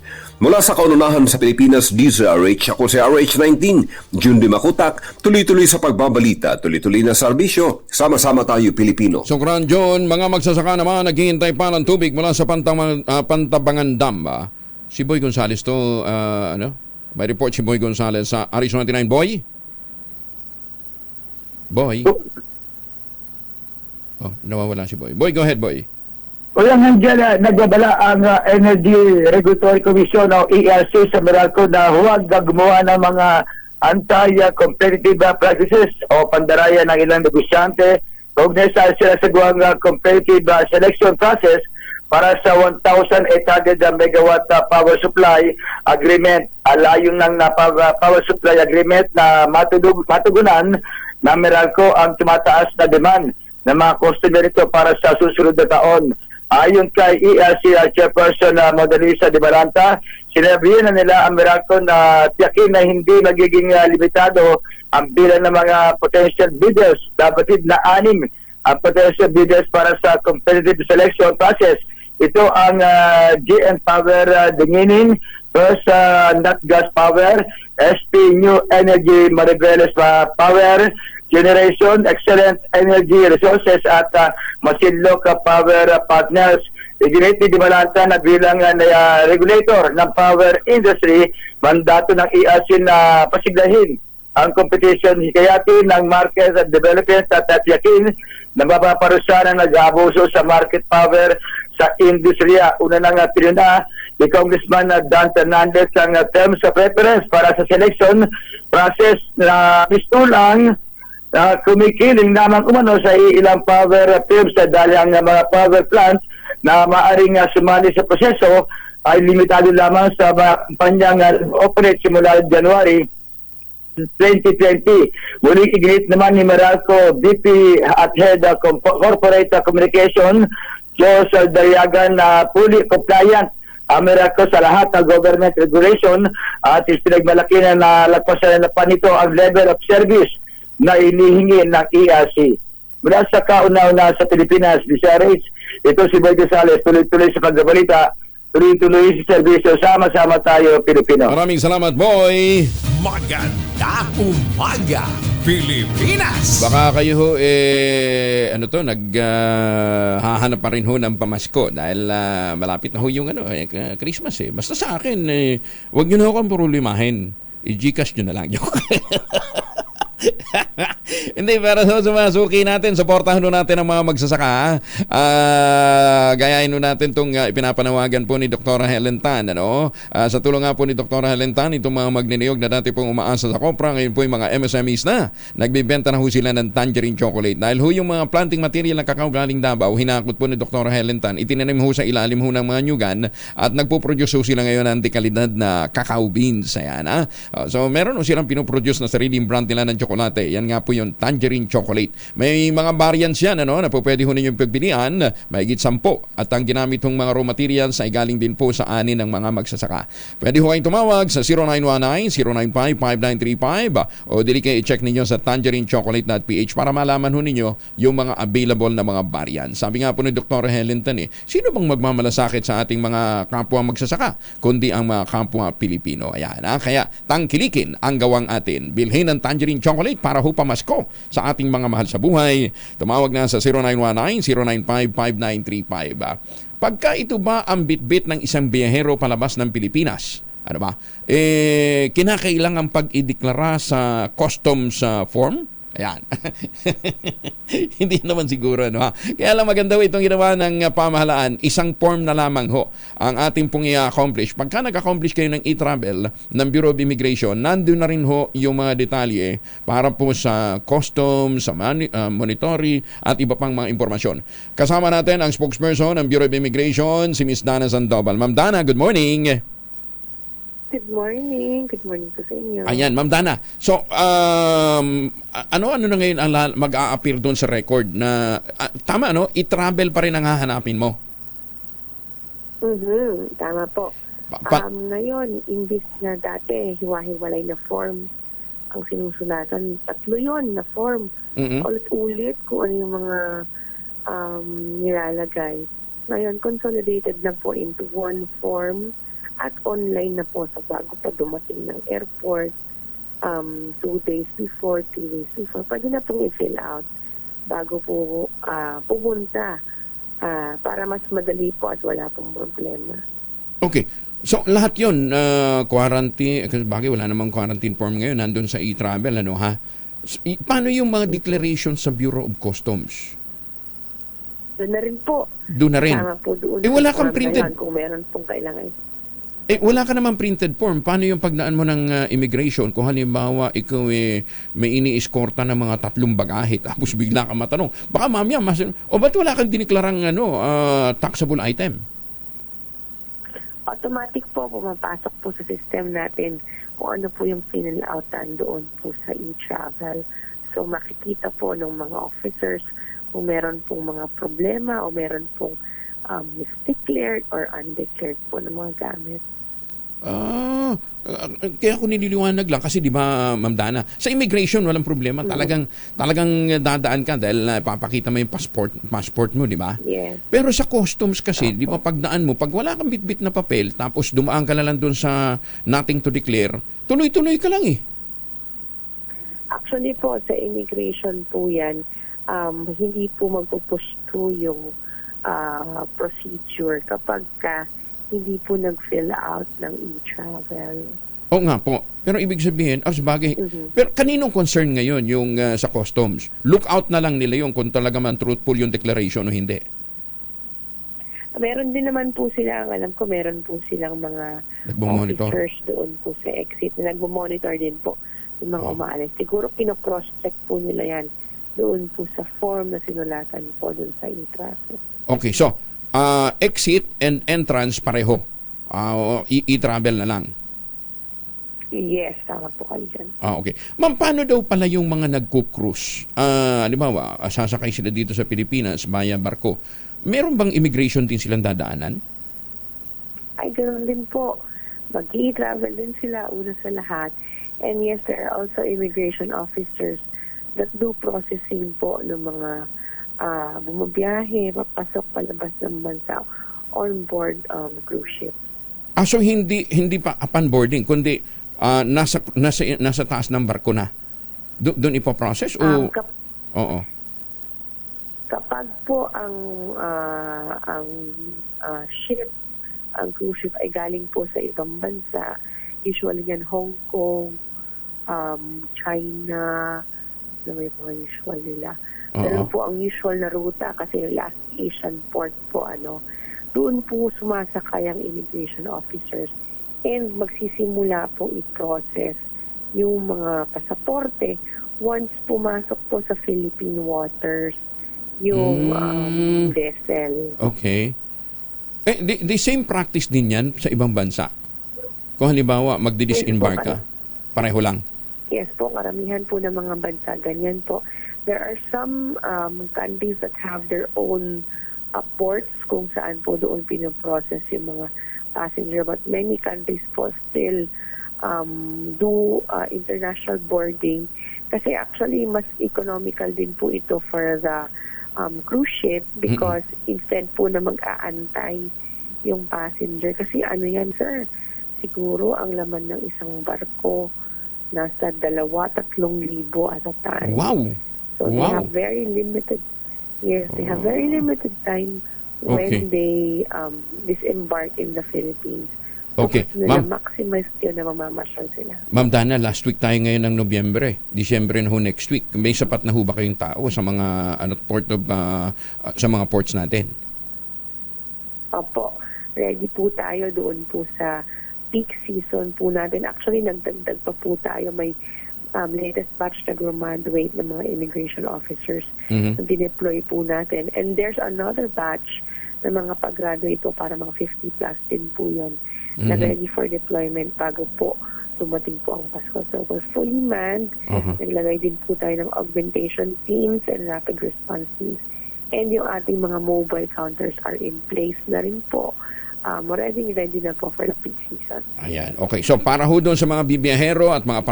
Mula sa kaununahan sa Pilipinas, DZRH, ako si RH19, Jun Di Makutak, tuloy-tuloy sa pagbabalita, tuloy-tuloy na serbisyo, sama-sama tayo Pilipino. Sokran John, mga magsasaka naman naghihintay pa ng tubig mula sa Pantabangan Dam. Si Boy Gonzales to, may report si Boy Gonzales sa RH29. Boy? Oh, nawawala si Boy. Boy, go ahead, Boy. Walang nandiyan nagbabala ang Energy Regulatory Commission o ERC sa Meralco na huwag gumawa ng mga anti-competitive practices o pandaraya ng ilang negosyante kung nasa sila sa guwang competitive selection process para sa 1,800 megawatt power supply agreement. Alayong ng power supply agreement na matugunan na Meralco ang tumataas na demand ng mga customer nito para sa susunod na taon. Ayon kay ERC Chairperson Modalisa de Baranta, sinabi na nila ang Meralco na tiyakin na hindi magiging limitado ang bilang ng mga potential bidders. Dapat na 6 ang potential bidders para sa competitive selection process. Ito ang GN Power Dinginin, First Natgas Power, SP New Energy Maribeles Power Generation, Excellent Energy Resources at Masinloc Power Partners. Iginiti di Malanta na bilang regulator ng power industry, mandato ng ERC na pasiglahin ang competition, hikayatin ng market development at tiyakin na mapaparusahan ang nag-abuso sa market power sa industriya. Una nang pinuna ni Congressman Dan Fernandez ang terms of reference para sa selection process na mistulang kumikiling naman umano sa ilang power firms dahil ang mga power plants na maaring sumali sa proseso ay limitado lamang sa mga kumpanyang operate simula January 2020. Muling iginit naman ni Meralco VP at Head of Corporate Communication, Joe Saldariagan, na fully compliant ang Meralco sa lahat ng government regulation at pinagmalaki na nalagpasan na pa nito ang level of service na inihingi ng ERC. Mula sa kauna-una sa Pilipinas, DZRH, ito si Boy Gonzales, tuloy-tuloy sa pagbabalita, tuloy-tuloy sa serbisyo, sama-sama tayo Pilipino. Maraming salamat, Boy! Magandang umaga, Pilipinas! Baka kayo ho, naghahanap pa rin ho ng pamasko dahil malapit na ho yung Christmas . Basta sa akin, huwag nyo na ho kang problemahin. I-Gcash nyo na lang. Hindi, pero sa sumasuki natin, supportahan natin ang mga magsasaka. Gayahin natin itong ipinapanawagan po ni Dr. Helen Tan. Ano? Sa tulong nga po ni Dr. Helen Tan, itong mga magniniyog na dati pong umaasa sa kopra, ngayon po yung mga MSMEs na. Nagbibenta na ho sila ng tangerine chocolate. Dahil ho yung mga planting material ng kakao galing Davao, hinakot po ni Dr. Helen Tan, itinanim ho sa ilalim ho ng mga nyugan at nagpo-produce ho sila ngayon ng dekalidad na cacao beans. Ayan, ha? So meron ho silang pinoproduce na sariling brand nila ng tsokolate. Yan nga po yung tangerine chocolate. May mga variants yan, ano, na po pwede ho ninyong pagpilian, mahigit 10. At ang ginamit hong mga raw materials ay galing din po sa ani ng mga magsasaka. Pwede ho kayong tumawag sa 0919-095-5935 o dili kayo i-check ninyo sa tangerinechocolate.ph para malaman ho ninyo yung mga available na mga variants. Sabi nga po ni Dr. Helen Tan, sino bang magmamalasakit sa ating mga kapwa magsasaka kundi ang mga kapwa Pilipino? Ayan, ha? Kaya tangkilikin ang gawang atin. Bilhin ng tangerine chocolate para ho pamasko sa ating mga mahal sa buhay. Tumawag na sa 0919-095-5935. Pagka ito ba ang bitbit ng isang biyahero palabas ng Pilipinas, ano ba? Kinakailangan pag-ideklara sa customs form? Ayan. Hindi naman siguro, no? Kaya lang maganda ho itong ginawa ng pamahalaan. Isang form na lamang ho ang ating pong i-accomplish. Pagka nag-accomplish kayo ng e-travel ng Bureau of Immigration, nandun na rin ho yung mga detalye para po sa customs, sa monitoring at iba pang mga impormasyon. Kasama natin ang spokesperson ng Bureau of Immigration, si Ms. Dana Sandoval. Ma'am Dana, good morning. Good morning. Good morning po sa inyo. Ayan, Ma'am Dana. So, ano na ngayon ang mag-a-appear doon sa record na, tama, no? I-travel pa rin ang hahanapin mo? Tama po. Ngayon, imbis na dati, hiwa-hiwalay na form ang sinusulatan. 3 yun na form. Ulit-ulit kung ano yung mga nilalagay. Ngayon, consolidated na po into one form. At online na po sa bago pa dumating ng airport, 2 days before, 3 days before. Pwede na pong i-fill out bago po pupunta para mas madali po at wala pong problema. Okay. So, lahat yun, quarantine, kasi bagay wala namang quarantine form ngayon, nandun sa e-travel, ano ha? Paano yung mga declaration sa Bureau of Customs? Doon na rin po. Doon na rin? Tama po doon. Wala kang printed? Kung meron pong kailangan. Wala ka naman printed form. Paano yung pagdaan mo ng immigration? Kung halimbawa, ikaw may ini-eskorta ng mga 3 bagahe, tapos bigla ka matanong, baka mamaya, ba't wala kang diniklarang taxable item? Automatic po, pumapasok po sa system natin kung ano po yung fill outan doon po sa e-travel. So, makikita po ng mga officers kung meron pong mga problema o meron pong misdeclared or undeclared po ng mga gamit. Kaya ako nililiwanag lang kasi di ba, Ma'am Dana, sa immigration walang problema. Talagang dadaan ka dahil papakita mo yung passport mo, di ba? Yes. Pero sa customs kasi, di ba, pagdaan mo, pag wala kang bitbit na papel, tapos dumaan ka na lang doon sa nothing to declare, tuloy-tuloy ka lang eh. Actually po, sa immigration po yan, hindi po magpupush through yung procedure kapag hindi po nag-fill out ng e-travel. Oo nga po. Pero ibig sabihin, sabagay, pero kaninong concern ngayon yung sa customs? Look out na lang nila yung kung talaga man truthful yung declaration o hindi. Meron din naman po sila, alam ko meron po silang mga officers doon po sa exit na nagmo-monitor din po yung mga umaalis. Siguro pino-cross-check po nila yan doon po sa form na sinulatan po doon sa e-travel. Okay, so exit and entrance pareho. E-travel na lang. Yes, tama po kayo dyan. Okay. Ma'am, paano daw pala yung mga nagko-cruise? Halimbawa, sasakay sila dito sa Pilipinas via barko. Meron bang immigration din silang dadaanan? Ay, ganoon din po. Mag-e-travel din sila una sa lahat. And yes, there are also immigration officers that do processing po ng mga bumabiyahe, papasok palabas ng bansa on board cruise ship. So hindi pa upon boarding, kundi nasa taas ng barko na. Doon ipo-process o oo. Kapag po ang ship, ang cruise ship ay galing po sa ibang bansa, usually yan Hong Kong, China, na may mga usual nila. Pero po ang usual na ruta kasi last Asian port po doon po sumasakay ang immigration officers and magsisimula po i-process yung mga pasaporte once pumasok po sa Philippine waters yung vessel. Okay. The same practice din yan sa ibang bansa? Kung halimbawa, magdi-disembark ka, pareho lang? Yes po, karamihan po ng mga bansa, ganyan po. There are some countries that have their own ports kung saan po doon pinoprocess yung mga passenger. But many countries po still do international boarding kasi actually mas economical din po ito for the cruise ship because instead po na mag-aantay yung passenger. Kasi yan sir, siguro ang laman ng isang barko nasa 2,000-3,000 at a time. Wow! So they have very limited time when they disembark in the Philippines. Okay. Maximize yun na mamamasyal sila. Ma'am Dana, last week tayo ngayon ng Nobyembre. Disyembre na ho next week. May sapat na ho ba kayong tao sa mga sa mga ports natin? Opo. Ready po tayo doon po sa peak season po natin. Actually, nagdagdag pa po tayo. May latest batch na graduate ng mga immigration officers na dineploy po natin. And there's another batch na mga pag-graduate po para mga 50 plus din po yun na ready for deployment bago po dumating po ang Pasko. So we're fully manned. Naglagay din po tayo ng augmentation teams and rapid response teams. And yung ating mga mobile counters are in place na rin po. Ready na po for the peak season. Ayan. Okay. So para ho doon sa mga bibiyahero at mga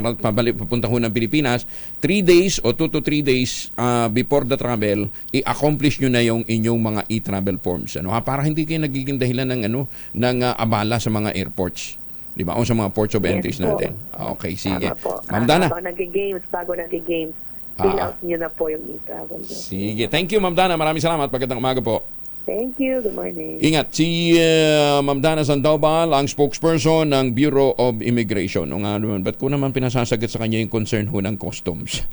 papunta ho ng Pilipinas, 3 days o 2 to 3 days before the travel, i-accomplish nyo na yung inyong mga e-travel forms. Para hindi kayo nagiging dahilan ng abala sa mga airports. Di ba? O sa mga ports of entries natin. Okay, sige. Ma'am Dana. Bago nag-games, fill out nyo na po yung e-travel. Sige. Thank you, Ma'am Dana. Maraming salamat. Magandang umaga po. Thank you. Good morning. Ingat. Si Ma'am Dana Sandoval, ang spokesperson ng Bureau of Immigration. O nga naman, ba't ko naman pinasasagot sa kanya yung concern ho ng customs?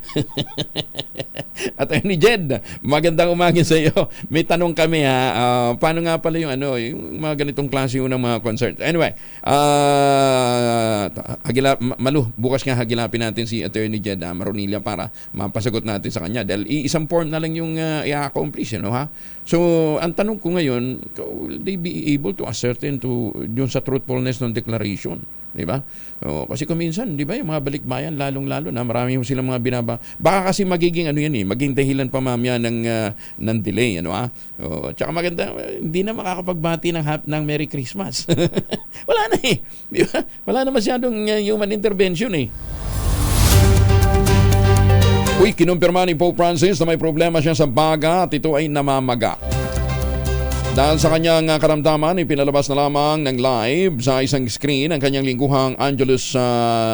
Attorney Jed, magandang umaga sa iyo. May tanong kami paano nga pala yung yung mga ganitong klase ng mga concerns. Anyway, bukas nga hagilapin natin si Attorney Jed Maronilia para mapasagot natin sa kanya. Dahil isang form na lang yung i-accomplish, ha? So, ang tanong ko ngayon, will they be able to ascertain yung sa truthfulness ng declaration? Di ba? Kasi kuminsan, di ba, yung mga balikbayan, lalong-lalo na marami silang mga binaba. Baka kasi magiging maging dahilan pa mamaya ng delay, tsaka maganda, hindi na makakapagbati ng Merry Christmas. Wala na di ba? Wala na masyadong human intervention Uy, kinumpirma ni Pope Francis na may problema siya sa baga at ito ay namamaga. Dahil sa kanyang karamdaman, ipinalabas na lamang ng live sa isang screen ang kanyang lingguhang Angelus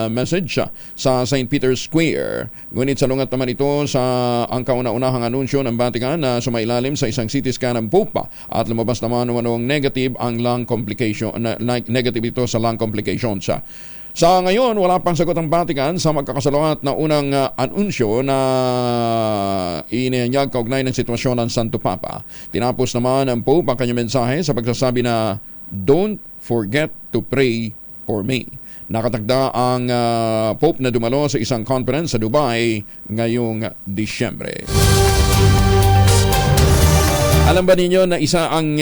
message sa St. Peter's Square. Ngunit salungat naman ito sa ang kauna-unahang anunsyo ng Vatican na sumailalim sa isang CT scan ng Pope at lumabas naman ng negative ang lung complication, negative ito sa lung complications. Sa ngayon, wala pang sagot ang Vatican sa magkakasalungat na unang anunsyo na inihanyag kaugnay ng sitwasyon ng Santo Papa. Tinapos naman ang Pope ang kanyang mensahe sa pagsasabi na, "Don't forget to pray for me." Nakatagda ang Pope na dumalo sa isang conference sa Dubai ngayong Disyembre. Alam ba ninyo na isa ang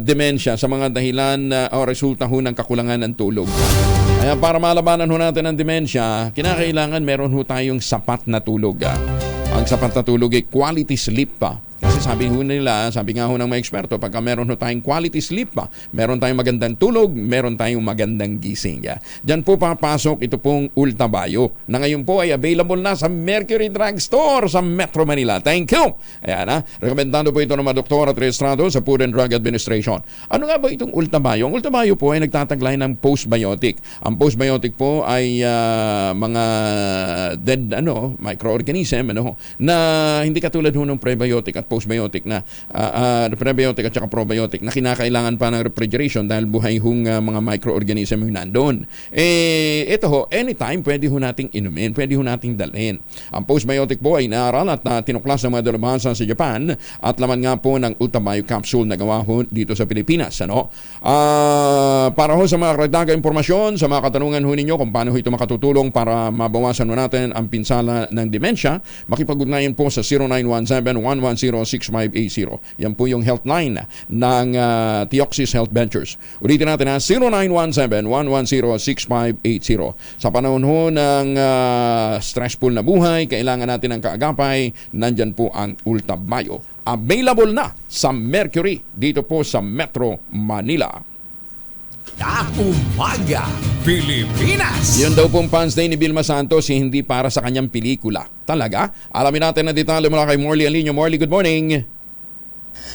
demensya sa mga dahilan o resulta ho ng kakulangan ng tulog? Kaya para malabanan ho natin ang demensya, kinakailangan meron ho tayong sapat na tulog. Ang sapat na tulog ay quality sleep pa. Kasi sabi nga ho ng mga eksperto, pagka meron ho tayong quality sleep pa, meron tayong magandang tulog, meron tayong magandang gising. Diyan po papasok ito pong Ultabio na ngayon po ay available na sa Mercury Drug Store sa Metro Manila. Thank you! Ayan rekomendado po ito ng mga doktor at rehistrado sa Food and Drug Administration. Ano nga ba itong Ultabio? Ang Ultabio po ay nagtataglay ng postbiotic. Ang postbiotic po ay mga dead microorganism na hindi katulad ho ng prebiotic at postbiotic postbiotic na prebiotic at saka probiotic na kinakailangan pa ng refrigeration dahil buhay hong mga microorganism yung nandun. Ito ho, anytime pwede ho nating inumin, pwede ho nating dalhin. Ang postbiotic po ay naaral at tinuklas ng mga dalubhasa sa Japan at laman nga po ng Ultabio capsule na gawa ho dito sa Pilipinas. Para ho sa mga karagdagang impormasyon, sa mga katanungan ho ninyo kung paano ho ito makatutulong para mabawasan ho natin ang pinsala ng demensya, makipag-ugnayan po sa 0917-110-6580. Yan po yung health line ng Theoxis Health Ventures. Ulitin natin na 0917-110-6580. Sa panahon ho ng stressful na buhay, kailangan natin ng kaagapay, nandyan po ang Ultabio. Available na sa Mercury dito po sa Metro Manila. Umaga, Pilipinas! Yun daw pong fans day ni Vilma Santos, hindi para sa kanyang pelikula. Talaga? Alamin natin na detalye mula kay Morley Alinio. Morley, good morning!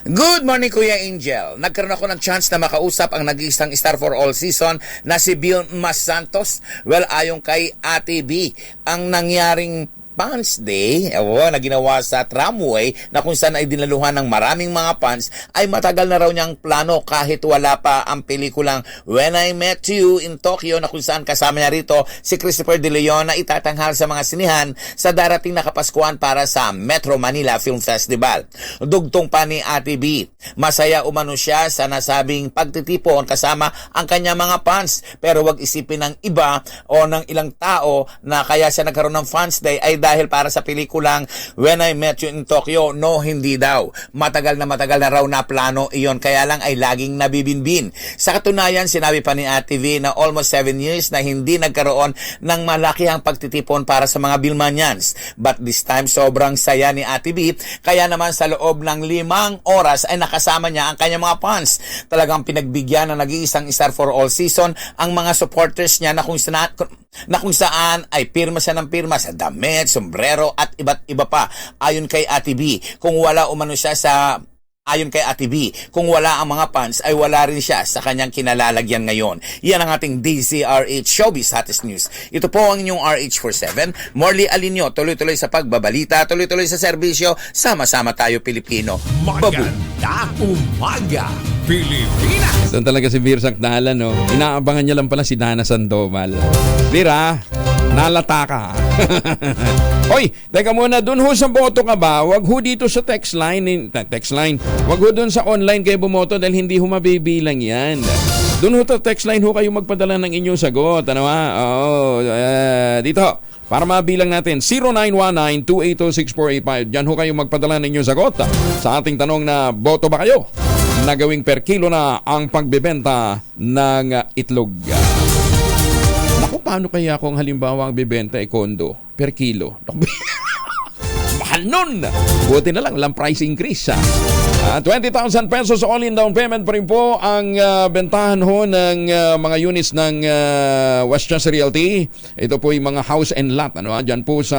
Good morning, Kuya Angel. Nagkaroon ako ng chance na makausap ang nag-iisang star for all season na si Vilma Santos. Well, ayon kay Ate B, ang nangyaring Fans Day na ginawa sa tramway na kung saan ay dinaluhan ng maraming mga fans ay matagal na raw niyang plano kahit wala pa ang pelikulang When I Met You in Tokyo na kung saan kasama niya rito si Christopher De Leon na itatanghal sa mga sinihan sa darating na Kapaskuhan para sa Metro Manila Film Festival. Dugtong pa ni Ate B, masaya umano siya sa nasabing pagtitipon kasama ang kanya mga fans, pero wag isipin ng iba o ng ilang tao na kaya siya nagkaroon ng Fans Day ay dahil para sa pelikulang When I Met You in Tokyo. No, hindi daw. Matagal na raw na plano iyon, kaya lang ay laging nabibinbin. Sa katunayan, sinabi pa ni Ate V na almost 7 years na hindi nagkaroon ng malakihang pagtitipon para sa mga Vilmanians. But this time, sobrang saya ni Ate V, kaya naman sa loob ng 5 oras ay nakasama niya ang kanyang mga fans. Talagang pinagbigyan ng nag-iisang star for all season ang mga supporters niya na kung saan ay pirma siya ng pirma sa damit, sombrero at iba't iba pa. Ayon kay Ate B, kung wala ang mga fans ay wala rin siya sa kanyang kinalalagyan ngayon. Yan ang ating DZRH Showbiz Hottest News. Ito po ang inyong RH47. Morley Alinio, tuloy-tuloy sa pagbabalita, tuloy-tuloy sa serbisyo, sama-sama tayo Pilipino. Maganda umaga, Pilipinas! Doon talaga si Vir Sakdalan, no? Inaabangan niya lang pala si Dana Sandoval. Vir, nalata ka. Hoy, teka muna, dun ho sa boto ka ba? Wag ho dito sa text line. Wag ho dun sa online kayo bumoto dahil hindi ho mabibilang yan. Dun ho sa text line ho kayo magpadala ng inyong sagot. Ano ha? Dito ho. Para mabilang natin, 0919-280-6485. Diyan ho kayo magpadala ng inyong sagot sa ating tanong na boto ba kayo? Nagawing per kilo na ang pagbebenta ng itlog. Naku, paano kaya kung halimbawa ang bibenta ay kondo per kilo? Mahal nun! Buti na lang price increase. 20,000 pesos all-in down payment pa rin po ang bentahan ho ng mga units ng Westchester Realty. Ito po yung mga house and lot. Diyan po sa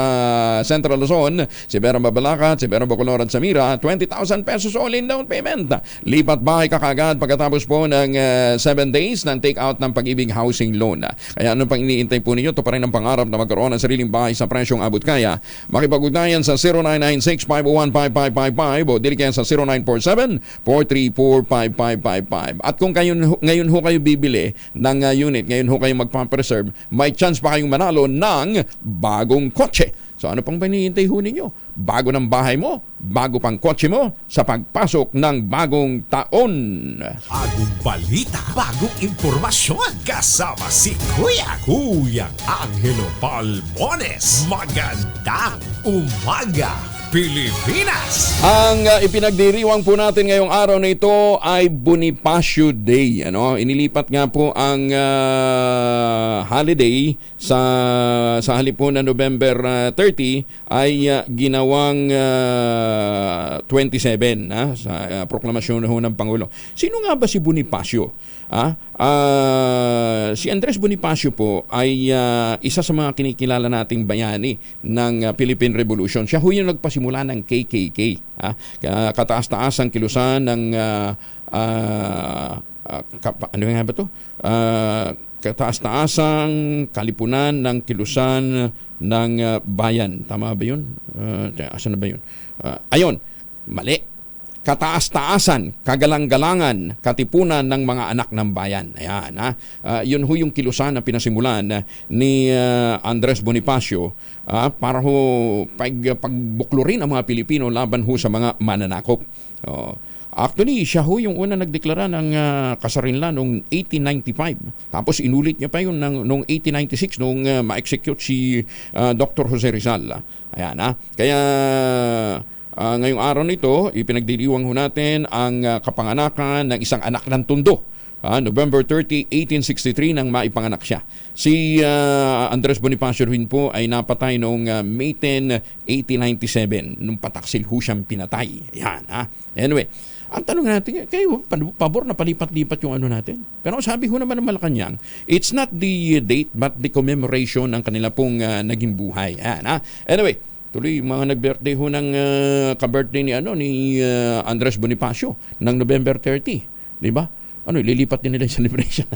Central Luzon, si Vera Babalacat, si Vera Bacolod, Samira, 20,000 pesos all-in down payment. Lipat bahay ka kagad pagkatapos po ng 7 days ng take-out ng Pag-ibig Housing Loan. Kaya ano pang iniintay po ninyo? Ito pa rin ang pangarap na magkaroon ng sariling bahay sa presyong abot kaya. Makipag-ugnayan sa 0996-501-5555 o dili kaya sa 0947-434-5555. At kung ngayon ho kayo bibili ng unit, ngayon ho kayo magpapreserve, may chance pa kayong manalo ng bagong kotse. So ano pang hinihintay ho ninyo? Bago ng bahay mo, bago pang kotse mo sa pagpasok ng bagong taon. Bagong balita, bagong impormasyon. Kasama si Kuya Angelo Palmones. Magandang umaga, Pilipinas! Ang ipinagdiriwang po natin ngayong araw na ito ay Bonifacio Day. Inilipat nga po ang holiday sa halip po na November 30 ay ginawang 27 sa proklamasyon ng Pangulo. Sino nga ba si Bonifacio? Si Andres Bonifacio po ay isa sa mga kinikilala nating bayani ng Philippine Revolution. Siya ho yung nagpasimula ng KKK. Kataas-taasang kilusan ng ano nga ba to? Kataas-taasang kalipunan ng kilusan ng bayan. Tama ba yun? Asan na ba yun? Ayun, mali. kataas-taasan, kagalang-galangan, katipunan ng mga anak ng bayan. Ayan, yun ho yung kilusan na pinasimulan ni Andres Bonifacio para ho pagbuklurin ang mga Pilipino laban ho sa mga mananakop. Actually, siya ho yung una nagdeklara ng kasarinlan noong 1895. Tapos inulit niya pa yun noong 1896 noong ma-execute si Dr. Jose Rizal. Ayan, Kaya ngayong araw nito, ipinagdiriwang ho natin ang kapanganakan ng isang anak ng Tondo. November 30, 1863 nang maipanganak siya. Si Andres Bonifacio rin po ay napatay noong May 10, 1897 nung pataksil ho siyang pinatay. Ayan, Anyway, ang tanong natin, kayo, pabor na palipat-lipat yung ano natin? Pero sabi ho naman ng Malacanang, it's not the date but the commemoration ng kanila pong naging buhay. Anyway, tuloy mga nag-birthday ho ng ka-birthday ni Andres Bonifacio ng November 30. Di ba? Lilipat din nila yung celebration.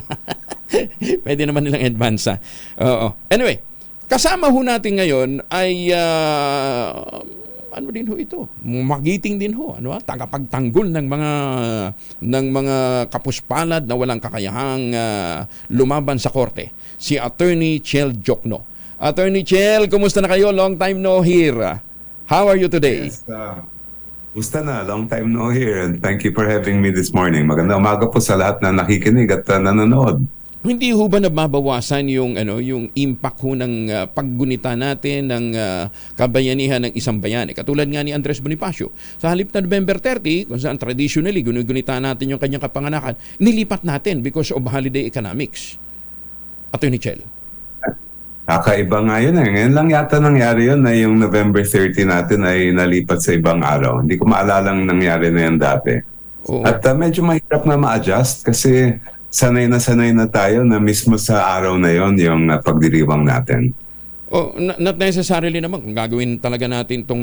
Pwede naman nilang advance. Oo. Anyway, kasama ho natin ngayon ay din ho ito? Magiting din ho, tagapagtanggol ng mga kapuspalad na walang kakayahang lumaban sa korte. Si Attorney Chel Jokno. Attorney Chel, kumusta na kayo? Long time no hear. How are you today? Yes, kumusta na? Long time no hear, and thank you for having me this morning. Magandang umaga po sa lahat na nakikinig at nanonood. Hindi ho ba nababawasan yung impact ho ng paggunita natin ng kabayanihan ng isang bayan? Katulad nga ni Andres Bonifacio. Sa halip na November 30, kung saan traditionally gunita natin yung kanyang kapanganakan, nilipat natin because of holiday economics. Attorney Chel. Kakaiba nga yun. Ngayon lang yata nangyari yun na yung November 30 natin ay nalipat sa ibang araw. Hindi ko maalalang nangyari na yan dati. Oo. At medyo mahirap na ma-adjust kasi sanay na tayo na mismo sa araw na yon yung pagdiriwang natin. Not necessarily naman kung gagawin talaga natin itong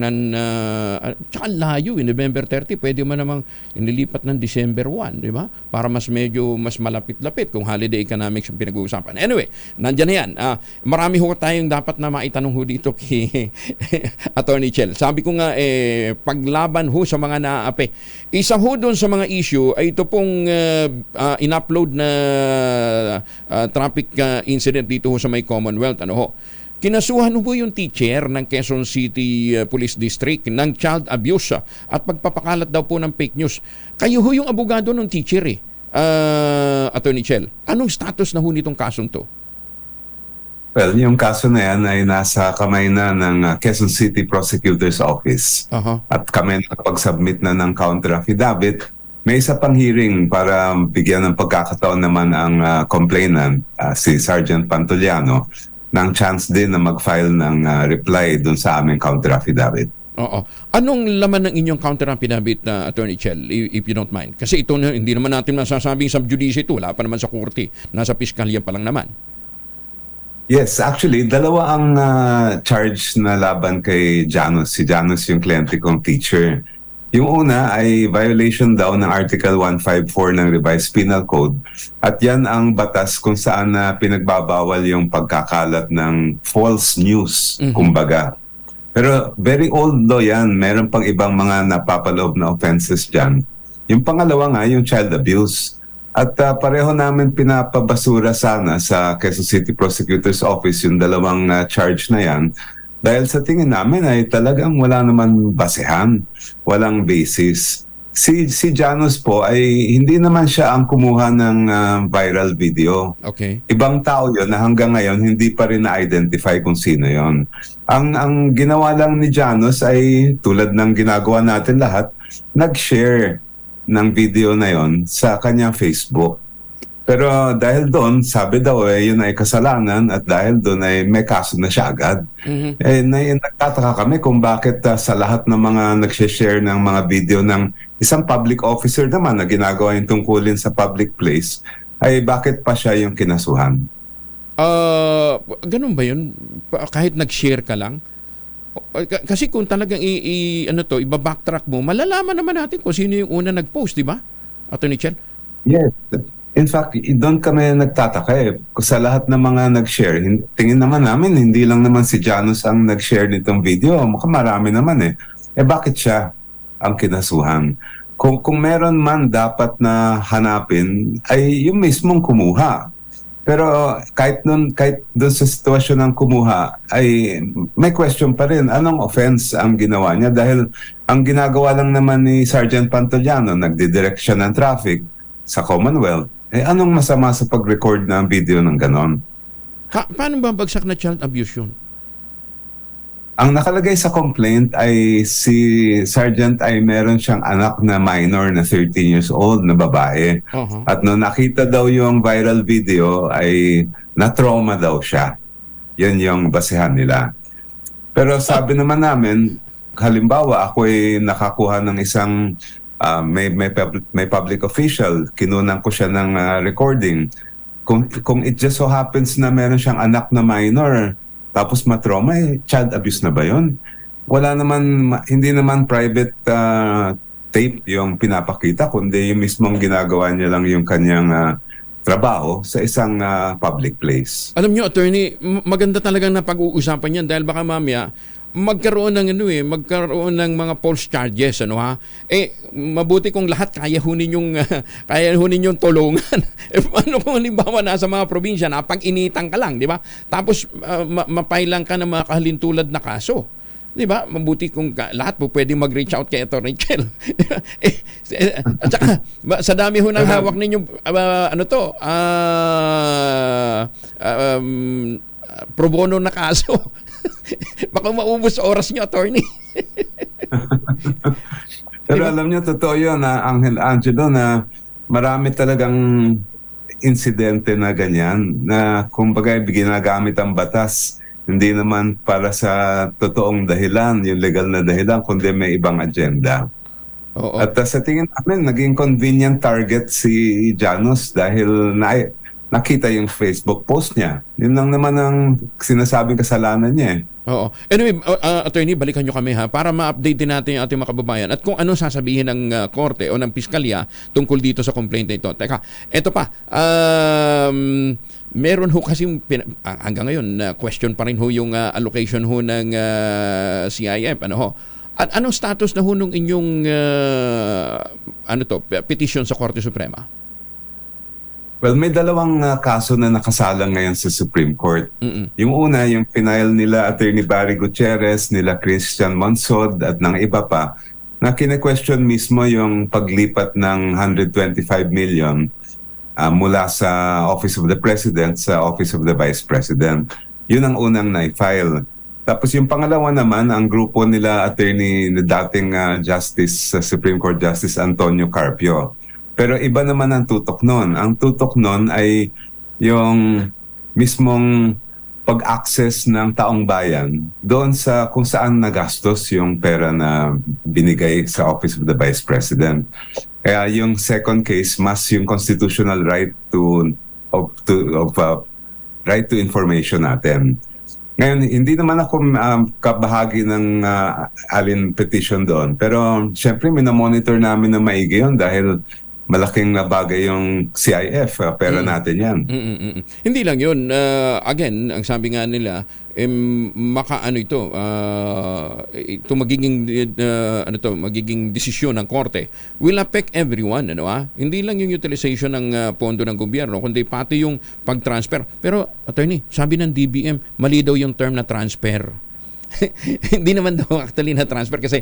tsaka layo November 30, pwede man namang inilipat ng December 1, di ba? Para mas malapit-lapit kung holiday economics yung pinag-uusapan. Anyway, nandyan na yan. Marami ho tayong dapat na maitanong ho dito kay Attorney Chel. Sabi ko nga, paglaban ho sa mga naaapi. Isa ho doon sa mga issue ay ito pong in-upload na traffic incident dito ho sa may Commonwealth. Kinasuhan po yung teacher ng Quezon City Police District ng child abuse at pagpapakalat daw po ng fake news. Kayo ho yung abogado ng teacher Attorney Chel. Anong status na ho nitong kasong to? Well, yung kaso na yan ay nasa kamay na ng Quezon City Prosecutor's Office. At kami nakapag-submit na ng counter affidavit. May isa pang hearing para bigyan ng pagkakataon naman ang complainant, si Sergeant Pantoliano, ng chance din na mag-file ng reply dun sa aming counter affidavit. Oo. Anong laman ng inyong counter affidavit, Attorney Chel, if you don't mind? Kasi ito hindi naman natin masasabing sub judice ito. Wala pa naman sa korte. Nasa piskalya pa lang naman. Yes, actually, dalawa ang charge na laban kay Janus. Si Janus yung kliyente kong teacher. Yung una ay violation daw ng Article 154 ng Revised Penal Code. At yan ang batas kung saan pinagbabawal yung pagkakalat ng false news, kumbaga. Pero very old law yan. Meron pang ibang mga napapaloob na offenses dyan. Yung pangalawa nga, yung child abuse. At pareho namin pinapabasura sana sa Quezon City Prosecutor's Office yung dalawang charge na yan. Dahil sa tingin namin ay talagang wala naman basehan, walang basis. Si Janus po ay hindi naman siya ang kumuha ng viral video. Okay. Ibang tao yun na hanggang ngayon hindi pa rin na-identify kung sino yon. Ang ginawa lang ni Janus ay tulad ng ginagawa natin lahat, nag-share ng video na yon sa kanyang Facebook. Pero dahil doon, sabi daw yun ay kasalanan at dahil doon ay may kaso na siya agad. Nagtataka kami kung bakit sa lahat ng mga nag-share ng mga video ng isang public officer naman na ginagawa yung tungkulin sa public place, ay bakit pa siya yung kinasuhan? Ganun ba yun? Kahit nag-share ka lang? Kasi kung talagang iba-backtrack mo, malalaman naman natin kung sino yung una nag-post, di ba? Attorney Chel? Yes. In fact, doon kami nagtataka sa lahat ng mga nag-share. Tingin naman namin, hindi lang naman si Janus ang nag-share nitong video. Mukhang marami naman Bakit siya ang kinasuhan? kung meron man dapat na hanapin, ay yung mismong kumuha. Pero kahit doon sa sitwasyon ng kumuha, ay may question pa rin. Anong offense ang ginawa niya? Dahil ang ginagawa lang naman ni Sergeant Pantoliano, nagdidirect siya ng traffic sa Commonwealth. Anong masama sa pag-record ng video ng ganon? Paano ba bagsak na child abuse yun? Ang nakalagay sa complaint ay si Sergeant ay meron siyang anak na minor na 13 years old na babae. At nung nakita daw yung viral video ay na-trauma daw siya. Yun yung basehan nila. Pero sabi naman namin, halimbawa ako ay nakakuha ng isang may public official, kinunan ko siya ng recording. Kung it just so happens na meron siyang anak na minor, tapos matrauma, child abuse na ba yun? Wala naman, hindi naman private tape yung pinapakita, kundi yung mismong ginagawa niya lang yung kanyang trabaho sa isang public place. Alam nyo, attorney, maganda talagang na pag-uusapan yan dahil baka mamaya magkaroon ng mga false charges, mabuti kung lahat kaya hunin yung tulungan. Paano kung halimbawa nasa mga probinsya na pag-initan ka lang, di ba? Tapos mapailang ka ng mga kahalintulad na kaso. Di ba? Mabuti kung lahat po pwedeng mag-reach out kay Atty. Chel. At saka, sa dami ho ng hawak ninyo, pro bono na kaso. Baka maubos oras niyo, attorney. Pero alam niyo, totoo yun, Angelo, na marami talagang insidente na ganyan, na kumbaga ginagamit ang batas, hindi naman para sa totoong dahilan, yung legal na dahilan, kundi may ibang agenda. Oo. At sa tingin namin, naging convenient target si Janos dahil nakita yung Facebook post niya. Yun lang naman ang sinasabing kasalanan niya eh. Oo. Anyway, attorney, balikan nyo kami para ma-update din natin yung ating mga kababayan at kung ano sasabihin ng korte o ng piskalya tungkol dito sa complaint na ito. Teka, eto pa. Meron ho kasi hanggang ngayon question pa rin ho yung allocation ho ng CIF. At anong status na ho nung inyong petition sa Korte Suprema? Well, may dalawang kaso na nakasalang ngayon sa Supreme Court. Yung una, yung final nila Attorney Barry Gutierrez, nila Christian Monsod at ng iba pa, na kine-question mismo yung paglipat ng 125 million mula sa Office of the President sa Office of the Vice President. Yun ang unang na-file. Tapos yung pangalawa naman, ang grupo nila Attorney dating Justice, Supreme Court Justice Antonio Carpio. Pero iba naman ang tutok nun. Ang tutok nun ay yung mismong pag-access ng taong bayan doon sa kung saan nagastos yung pera na binigay sa Office of the Vice President. Kaya yung second case, mas yung constitutional right right to information natin. Ngayon, hindi naman ako kabahagi ng alin petition doon. Pero syempre, minamonitor namin na maigi yun dahil malaking bagay yung CIF, pera natin yan. Hindi lang yun. Again, ang sabi nga nila, ito magiging desisyon ng korte will affect everyone. Hindi lang yung utilization ng pondo ng gobyerno, kundi pati yung pag-transfer. Pero, attorney, sabi ng DBM, mali daw yung term na transfer. Hindi naman daw actually na transfer kasi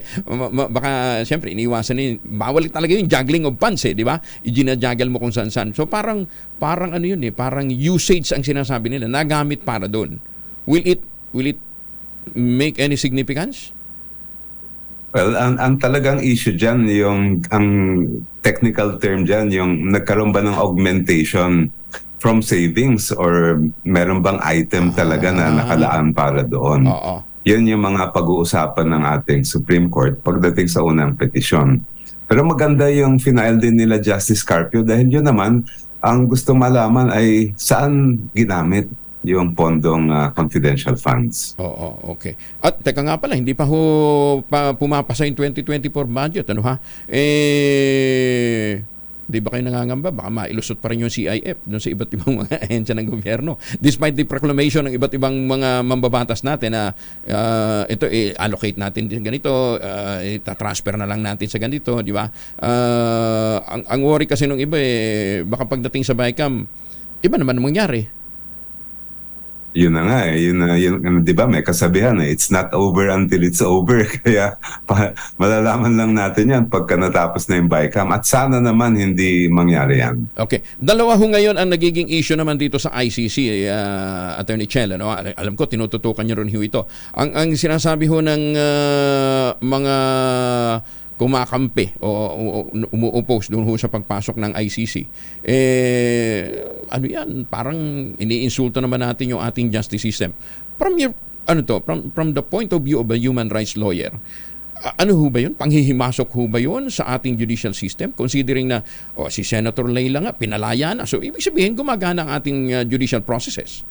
baka siyempre iniwasan niya, bawal talaga yung juggling of funds di ba? I-juggle mo kung saan-saan. So parang ano yun parang usage ang sinasabi nila, nagamit para doon. Will it make any significance? Well, ang talagang issue dyan, ang technical term dyan, yung nagkaroon ba ng augmentation from savings or meron bang item talaga na nakalaan para doon? Yan yung mga pag-uusapan ng ating Supreme Court pagdating sa unang petisyon. Pero maganda yung final din nila Justice Carpio dahil yun naman, ang gusto malaman ay saan ginamit yung pondong confidential funds. Okay. At teka nga pala, hindi pa pumapasa yung 2024 budget. Di ba kayo nangangamba? Baka mailusot pa rin yung CIF doon sa iba't ibang mga ahensya ng gobyerno. Despite the proclamation ng iba't ibang mga mambabatas natin na ito, allocate natin din ganito, itatransfer na lang natin sa ganito, di ba? Ang worry kasi nung iba, baka pagdating sa BICAM, iba naman mangyari. Yun na nga yun, di ba, may kasabihan it's not over until it's over. Kaya malalaman lang natin yan pagka natapos na yung BICAM, at sana naman hindi mangyari yan. Okay. Dalawa ho ngayon ang nagiging issue naman dito sa ICC, Attorney Chel, ano? Alam ko tinututukan niyo rin ho ito. Ang sinasabi ho ng mga kumakampi o umu-oppose doon ho sa pagpasok ng ICC, ano yan, parang iniinsulto naman natin yung ating justice system. From the point of view of a human rights lawyer, ano ho ba yun? Panghihimasok ho ba yun sa ating judicial system? Considering na si Senator Leila nga, pinalaya na. So, ibig sabihin, gumagana ang ating judicial processes.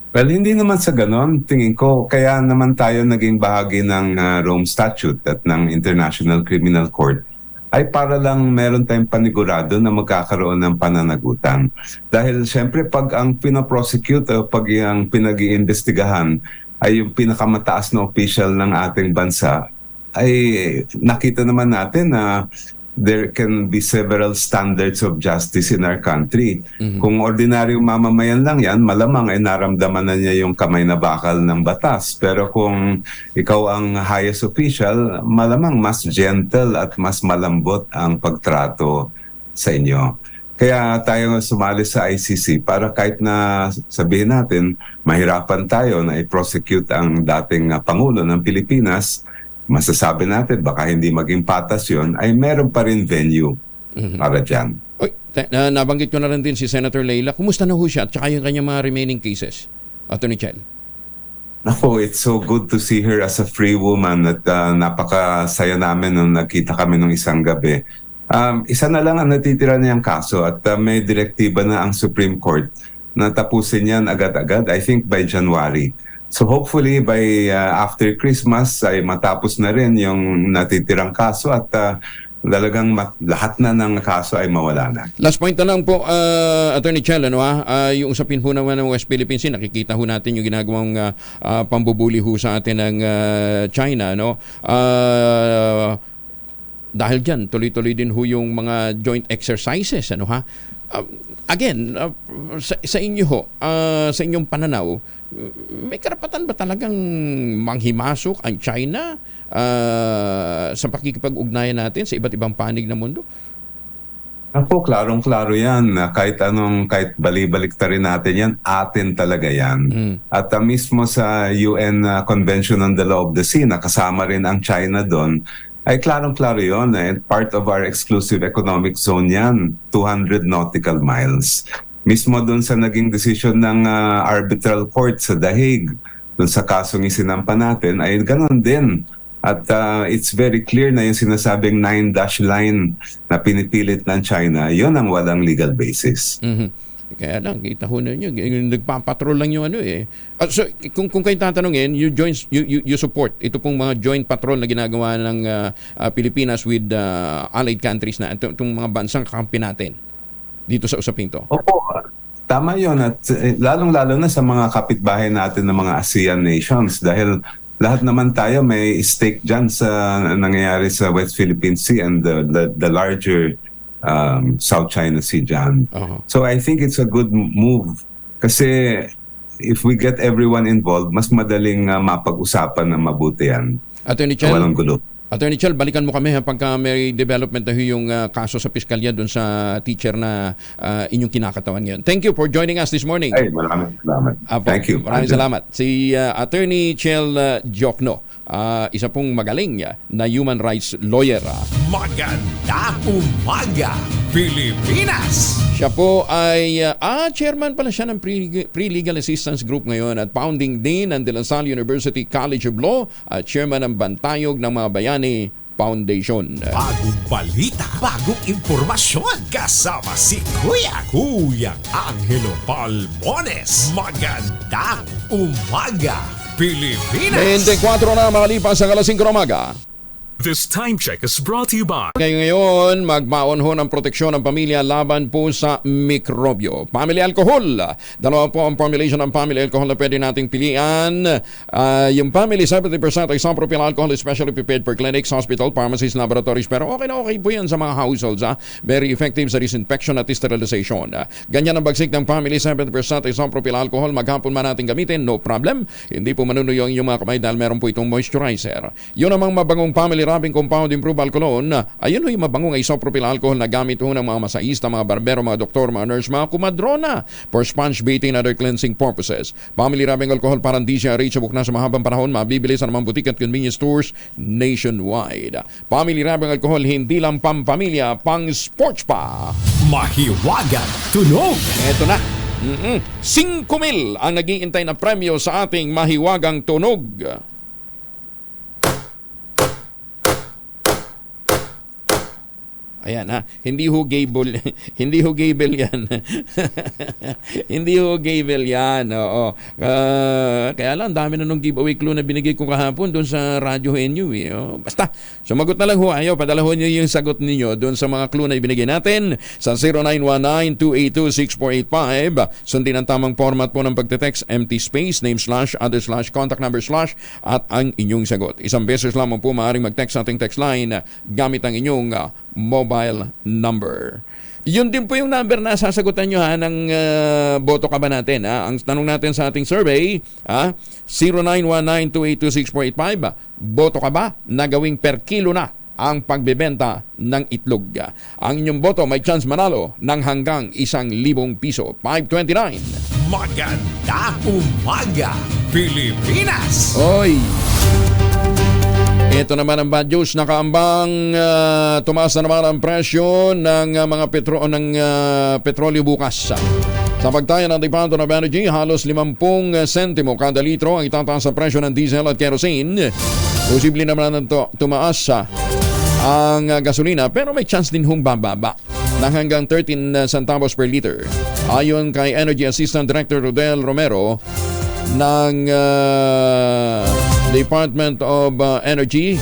Well, hindi naman sa ganon. Tingin ko, kaya naman tayo naging bahagi ng Rome Statute at ng International Criminal Court ay para lang meron tayong panigurado na magkakaroon ng pananagutan. Dahil siyempre, pag ang pinaprosecute o pag ang pinag-iimbestigahan ay yung pinakamataas na official ng ating bansa, ay nakita naman natin na there can be several standards of justice in our country. Mm-hmm. Kung ordinaryong mamamayan lang yan, malamang ay naramdaman na niya yung kamay na bakal ng batas. Pero kung ikaw ang highest official, malamang mas gentle at mas malambot ang pagtrato sa inyo. Kaya tayo sumali sa ICC para kahit na sabihin natin, mahirapan tayo na i-prosecute ang dating Pangulo ng Pilipinas, masasabi natin baka hindi maging patas yun, ay meron pa rin venue para dyan. Nabanggit ko na rin din si Senator Leila. Kumusta na ho siya at saka yung kanyang mga remaining cases, Attorney Chel? Ako, it's so good to see her as a free woman at napakasaya namin nung nakita kami nung isang gabi. Isa na lang ang natitira niyang kaso at may direktiba na ang Supreme Court na tapusin yan agad-agad, I think by January. So hopefully by after Christmas ay matapos na rin yung natitirang kaso at talagang lahat na ng kaso ay mawala na. Last point na lang po, Attorney Chel, yung usapin po naman ng West Philippine Sea, nakikita ho natin yung ginagawang pambubuli ho sa atin ng China, no? Dahil dyan, tuloy-tuloy din ho yung mga joint exercises, ano ha? Again, sa inyo ho, sa inyong pananaw, may karapatan ba talagang manghimasok ang China sa pakikipag-ugnayan natin sa iba't ibang panig ng mundo? Ako, klarong-klaro yan. Kahit bali-baliktarin natin yan, atin talaga yan. At mismo sa UN Convention on the Law of the Sea, nakasama rin ang China doon, ay klarong-klaro yun. Part of our exclusive economic zone yan, 200 nautical miles. Mismo doon sa naging decision ng arbitral court sa The Hague, doon sa kasong isinampa natin, ay ganoon din. At it's very clear na yung sinasabing 9-dash line na pinipilit ng China, yun ang walang legal basis. Kaya lang, kita ho na nyo, nagpapatrol lang yung so, kung kayo tatanungin, you support ito pong mga joint patrol na ginagawa ng Pilipinas with allied countries na itong mga bansang kakampi natin dito sa usaping to. Opo, tama yun. At lalong-lalo na sa mga kapitbahay natin ng mga ASEAN nations dahil lahat naman tayo may stake dyan sa nangyayari sa West Philippine Sea and the larger South China Sea dyan. So I think it's a good move kasi if we get everyone involved, mas madaling mapag-usapan na mabuti yan. Attorney Chel, walang gulo. Attorney Chel, balikan mo kami pagka may development na yung kaso sa piskalya doon sa teacher na inyong kinakatawan ngayon. Thank you for joining us this morning. Ay, maraming salamat. Thank you. Maraming salamat. Si Attorney Chel Diokno, isa pong magaling na human rights lawyer. Magandang umaga, Pilipinas! Siya po ay chairman pala siya ng Pre-Legal Assistance Group ngayon at founding dean ng De La Salle University College of Law at chairman ng Bantayog ng mga Bayani Foundation. Bagong balita, bagong impormasyon, kasama si Kuyang Angelo Palmones. Magandang umaga, Pilipinas! 24 na makalipas ang 5 ng umaga. This time check is brought to you by Ngayon, magbaon ho ng proteksyon ng pamilya laban po sa mikrobyo. Family alcohol. Dalawa po ang formulation ng family alcohol na pwede nating pilian. Yung family 70% isopropyl alcohol is specially prepared for clinics, hospital, pharmacies, laboratories. Pero okay na okay po yan sa mga households. Very effective sa disinfection at sterilization. Ganyan ang bagsik ng family 70% isopropyl alcohol. Maghapon man natin gamitin, no problem. Hindi po manunuyo ang inyong mga kamay dahil meron po itong moisturizer. Yun namang mabangong family wrapping compound improved alcohol. Ayun ho yung mabangong isopropyl alcohol na gamit ho ng mga masaista, mga barbero, mga doktor, mga nurse, mga kumadrona for sponge bathing and other cleansing purposes. Family wrapping alcohol parang di siya reachable na sa mahabang panahon, mabibili sa namang butik at convenience stores nationwide. Family wrapping alcohol hindi lang pampamilya, pang sports pa. Mahiwagang tunog. Eto na. 5,000 ang nag-iintay na premyo sa ating mahiwagang tunog. Ayan ha, hindi ho gable yan. Hindi ho gable yan. Oo. Kaya lang, dami na nung giveaway clue na binigay ko kahapon doon sa Radyo NU. Basta, sumagot na lang ho. Ayaw, padalahon nyo yung sagot ninyo doon sa mga clue na ibinigay natin sa 0919-282-6485. Sundin ang tamang format po ng pagte-text, empty space, name / other / contact number / at ang inyong sagot. Isang beses lamang po maaaring mag-text sa ating text line gamit ang inyong mobile number. Yun din po yung number na sasagutan nyo ng boto ka ba natin. Ang tanong natin sa ating survey, 0919-282-6485, boto ka ba na gawing per kilo na ang pagbebenta ng itlog? Ang inyong boto may chance manalo ng hanggang 1,000 piso. 529. Magandang umaga, Pilipinas! Oy! Ito naman ang bad news, nakaambang tumaas na naman ang presyo ng mga petrolyo bukas. Sa pagtaya ng Department of Energy, halos 50 sentimo kada litro ang itataas sa presyo ng diesel at kerosene. Posible naman na tumaas ang gasolina, pero may chance din hong bababa ng hanggang 13 centavos per liter. Ayon kay Energy Assistant Director Rodel Romero ng Department of Energy,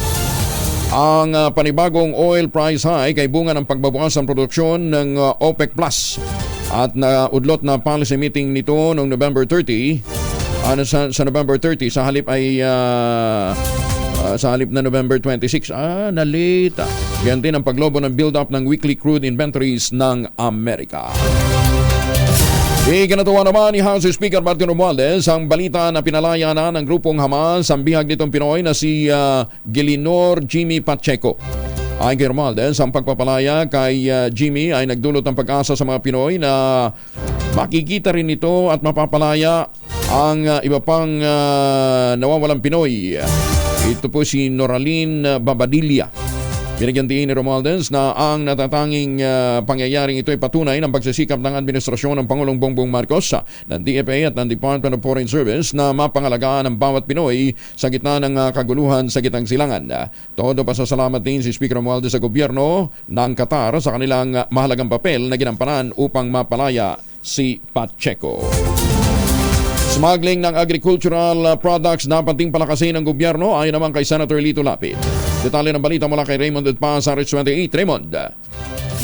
ang panibagong oil price hike ay bunga ng pagbabawas ng produksyon ng OPEC Plus at naudlot na policy meeting nito noong November 30. Sa November 30 sa halip na November 26. Nalita. Ganyan din ang paglobo ng build-up ng weekly crude inventories ng Amerika. Ikinatuwa naman ni House Speaker Martin Romualdez ang balita na pinalaya na ng grupong Hamas ang bihag nitong Pinoy na si Gilinor Jimmy Pacheco. Ayon kay Romualdez, ang pagpapalaya kay Jimmy ay nagdulot ng pag-asa sa mga Pinoy na makikita rin ito at mapapalaya ang iba pang nawawalang Pinoy. Ito po si Noraline Babadilla. Binigyan din ni Romualdez na ang natatanging pangyayaring ito ay patunay ng pagsisikap ng administrasyon ng Pangulong Bongbong Marcos, ng DFA at ng Department of Foreign Service na mapangalagaan ang bawat Pinoy sa gitna ng kaguluhan sa gitnang silangan. Todo pasasalamat din si Speaker Romualdez sa gobyerno ng Qatar sa kanilang mahalagang papel na ginampanan upang mapalaya si Pacheco. Smuggling ng agricultural products dapat ding palakasin ng gobyerno ayon naman kay Senator Lito Lapid. Detalye ng balita mula kay Raymond Edpa sa Rich 28. Raymond.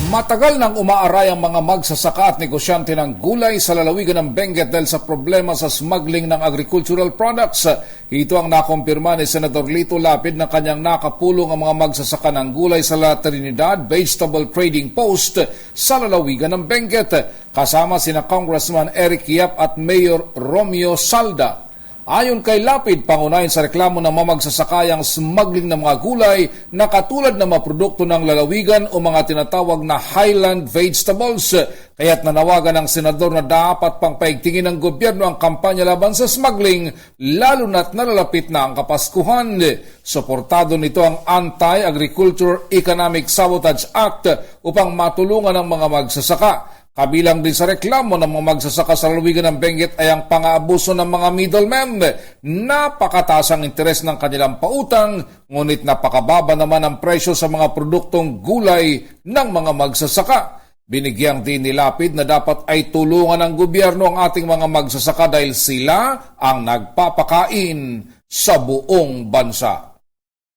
Matagal nang umaaray ang mga magsasaka at negosyante ng gulay sa lalawigan ng Benguet dahil sa problema sa smuggling ng agricultural products. Ito ang nakumpirma ni Senator Lito Lapid na kanyang nakapulong ang mga magsasaka ng gulay sa La Trinidad Vegetable Trading Post sa lalawigan ng Benguet, kasama sina Congressman Eric Yap at Mayor Romeo Salda. Ayon kay Lapid, pangunahin sa reklamo ng mamagsasakayang smuggling ng mga gulay na katulad ng mga produkto ng lalawigan o mga tinatawag na highland vegetables. Kaya't nanawagan ng senador na dapat pang paigtingin ng gobyerno ang kampanya laban sa smuggling, lalo na't nalalapit na ang Kapaskuhan. Suportado nito ang Anti-Agriculture Economic Sabotage Act upang matulungan ang mga magsasaka. Kabilang din sa reklamo ng mga magsasaka sa lalawigan ng Benguet ay ang pang-aabuso ng mga middlemen. Napakataas ang interes ng kanilang pautang, ngunit napakababa naman ang presyo sa mga produktong gulay ng mga magsasaka. Binigyang din ni Lapid na dapat ay tulungan ng gobyerno ang ating mga magsasaka dahil sila ang nagpapakain sa buong bansa.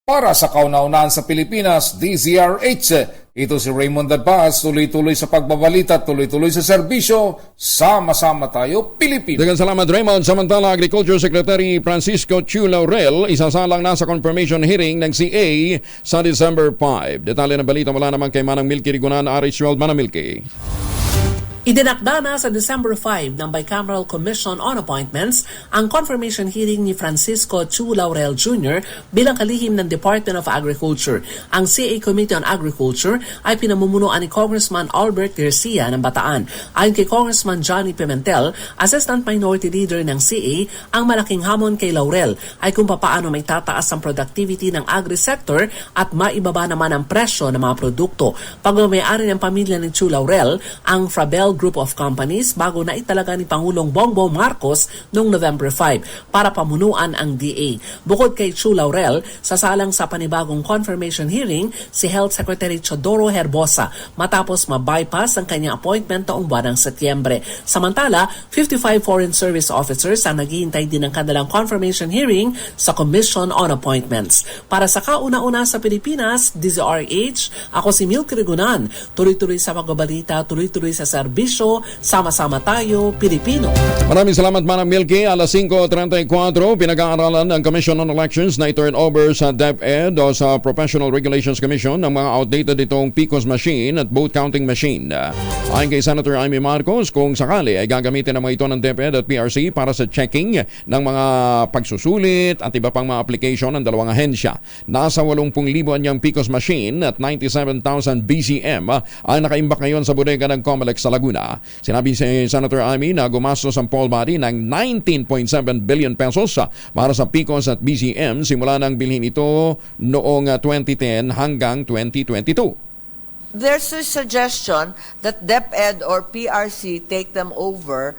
Para sa kauna-unahan sa Pilipinas, DZRH. Ito si Raymond Adbaz, tuloy-tuloy sa pagbabalita, tuloy-tuloy sa serbisyo. Sama-sama tayo, Pilipinas. Daghang salamat, Raymond. Samantala, Agriculture Secretary Francisco Chu Laurel, isasalang na sa confirmation hearing ng CA sa December 5. Detalye ng balita mula naman kay Manang Milky Rigunan, RH12 Manang Milky. Idinakda na sa December 5 ng Bicameral Commission on Appointments ang confirmation hearing ni Francisco Chu Laurel Jr. bilang kalihim ng Department of Agriculture. Ang CA Committee on Agriculture ay pinamumunuan ni Congressman Albert Garcia ng Bataan. Ayon kay Congressman Johnny Pimentel, Assistant Minority Leader ng CA, ang malaking hamon kay Laurel ay kung paano may tataas ang productivity ng agri-sector at maibaba naman ang presyo ng mga produkto. Pagmamayari ng pamilya ni Chu Laurel, ang Frabel Group of Companies bago na italaga ni Pangulong Bongbong Marcos noong November 5 para pamunuan ang DA. Bukod kay Chu Laurel, sasalang sa panibagong confirmation hearing si Health Secretary Chodoro Herbosa matapos ma-bypass ang kanyang appointment taong buwan ng Setyembre. Samantala, 55 Foreign Service Officers ang naghihintay din ng kanilang confirmation hearing sa Commission on Appointments. Para sa kauna-una sa Pilipinas, DZRH, ako si Milky Rigunan. Tuloy-tuloy sa pagbabalita, tuloy-tuloy sa serbisyo, sama-sama tayo, Pilipino. Maraming salamat, Manang Milky. Alas 5:34, pinag-aaralan ng Commission on Elections na i-turn over sa DepEd o sa Professional Regulations Commission ng mga outdated itong PCOS machine at vote counting machine. Ayon kay Senator Amy Marcos, kung sakali ay gagamitin na mga ito ng DepEd at PRC para sa checking ng mga pagsusulit at iba pang mga application ng dalawang ahensya. Nasa 80,000 anyang PCOS machine at 97,000 BCM ay nakaimbak ngayon sa bodega ng COMELEC sa Laguna. Sinabi si Senator Amy na gumastos ang poll body ng 19.7 billion pesos para sa PCOS at BCM simula nang bilhin ito noong 2010 hanggang 2022. There's a suggestion that DepEd or PRC take them over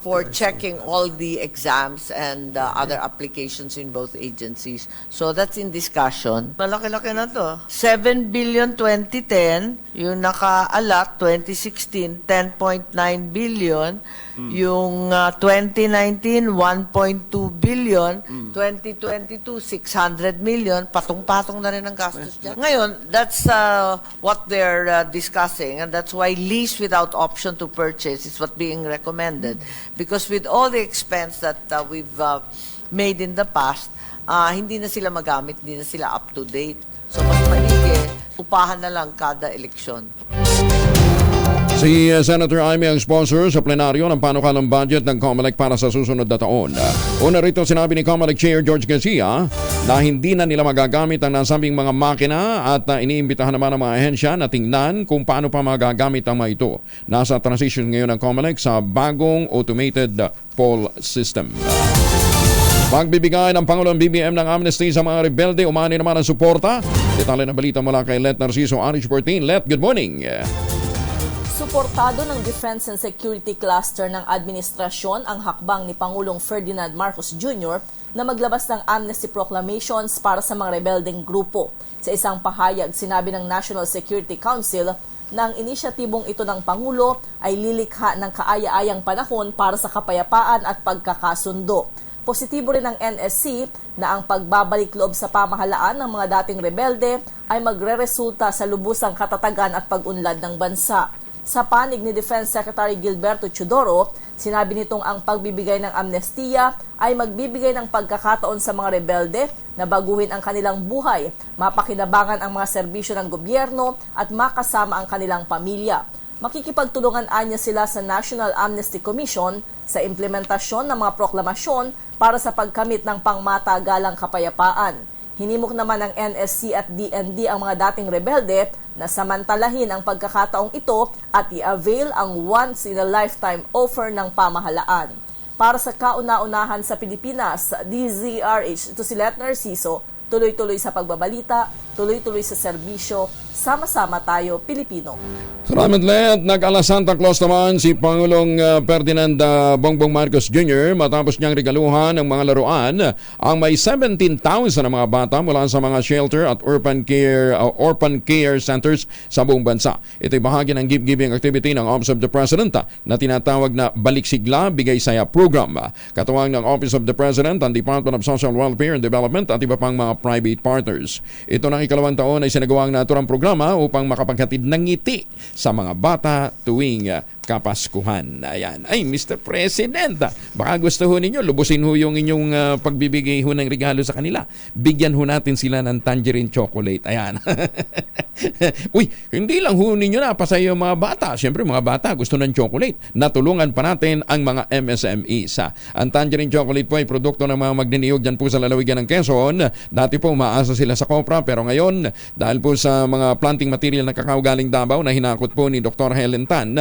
for checking all the exams and other applications in both agencies. So that's in discussion. Malaki-laki na to. 7 billion 2010, yung naka-allot 2016, 10.9 billion. Yung 2019, 1.2 billion. 2022, 600 million. Patong-patong na rin ang gastos dyan. Ngayon, that's what they're discussing, and that's why lease without option to purchase is what being recommended. Because with all the expense that we've made in the past, hindi na sila magamit, hindi na sila up to date. So mas maigi, upahan na lang kada eleksyon. Si Senator Amy ang sponsor sa plenaryo ng panukalang budget ng COMELEC para sa susunod na taon. Una rito sinabi ni COMELEC Chair George Garcia na hindi na nila magagamit ang nasabing mga makina at iniimbitahan naman ng mga ahensya na tingnan kung paano pa magagamit ang mga ito. Nasa transition ngayon ng COMELEC sa bagong automated poll system. Magbibigay ng Pangulong BBM ng amnesty sa mga rebelde, umani naman ang suporta. Detalye na balita mula kay Let Narciso, RH14. Let, good morning. Suportado ng Defense and Security Cluster ng administrasyon ang hakbang ni Pangulong Ferdinand Marcos Jr. na maglabas ng amnesty proclamations para sa mga rebeldeng grupo. Sa isang pahayag, sinabi ng National Security Council na ang inisyatibong ito ng Pangulo ay lilikha ng kaaya-ayang panahon para sa kapayapaan at pagkakasundo. Positibo rin ng NSC na ang pagbabalik loob sa pamahalaan ng mga dating rebelde ay magreresulta sa lubusang katatagan at pag-unlad ng bansa. Sa panig ni Defense Secretary Gilberto Chodoro, sinabi nitong ang pagbibigay ng amnestiya ay magbibigay ng pagkakataon sa mga rebelde na baguhin ang kanilang buhay, mapakinabangan ang mga serbisyo ng gobyerno at makasama ang kanilang pamilya. Makikipagtulungan anya sila sa National Amnesty Commission sa implementasyon ng mga proklamasyon para sa pagkamit ng pangmatagalang kapayapaan. Hinimok naman ng NSC at DND ang mga dating rebelde na samantalahin ang pagkakataong ito at i-avail ang once-in-a-lifetime offer ng pamahalaan. Para sa kauna-unahan sa Pilipinas, DZRH, ito si Let Narciso, tuloy-tuloy sa pagbabalita, tuloy-tuloy sa serbisyo, Sama-sama tayo, Pilipino. Salamat ulit. Nag-ala Santa Claus naman si Pangulong Ferdinand Bongbong Marcos Jr. matapos niyang regaluhan ng mga laruan ang may 17,000 na mga bata mula sa mga shelter at orphan care centers sa buong bansa. Ito'y bahagi ng gift-giving activity ng Office of the President na tinatawag na Balik Sigla Bigay Saya Program. Katuwang ng Office of the President, ang Department of Social Welfare and Development at iba pang mga private partners. Ito ng ikalawang taon ay sinagawa ang naturang programa upang makapaghatid ng ngiti sa mga bata tuwing Kapaskuhan. Ayan. Ay, Mr. President, baka gusto ho ninyo, lubusin ho yung inyong pagbibigay ho ng regalo sa kanila. Bigyan ho natin sila ng tangerine chocolate. Ayan. Uy, hindi lang ho ninyo napasaya yung mga bata. Siyempre, mga bata gusto ng chocolate. Natulungan pa natin ang mga MSMEs. Ang tangerine chocolate po ay produkto ng mga magniniyog dyan po sa lalawigan ng Quezon. Dati po, umaasa sila sa Copra, pero ngayon, dahil po sa mga planting material na kakao galing Davao na hinakot po ni Dr. Helen Tan,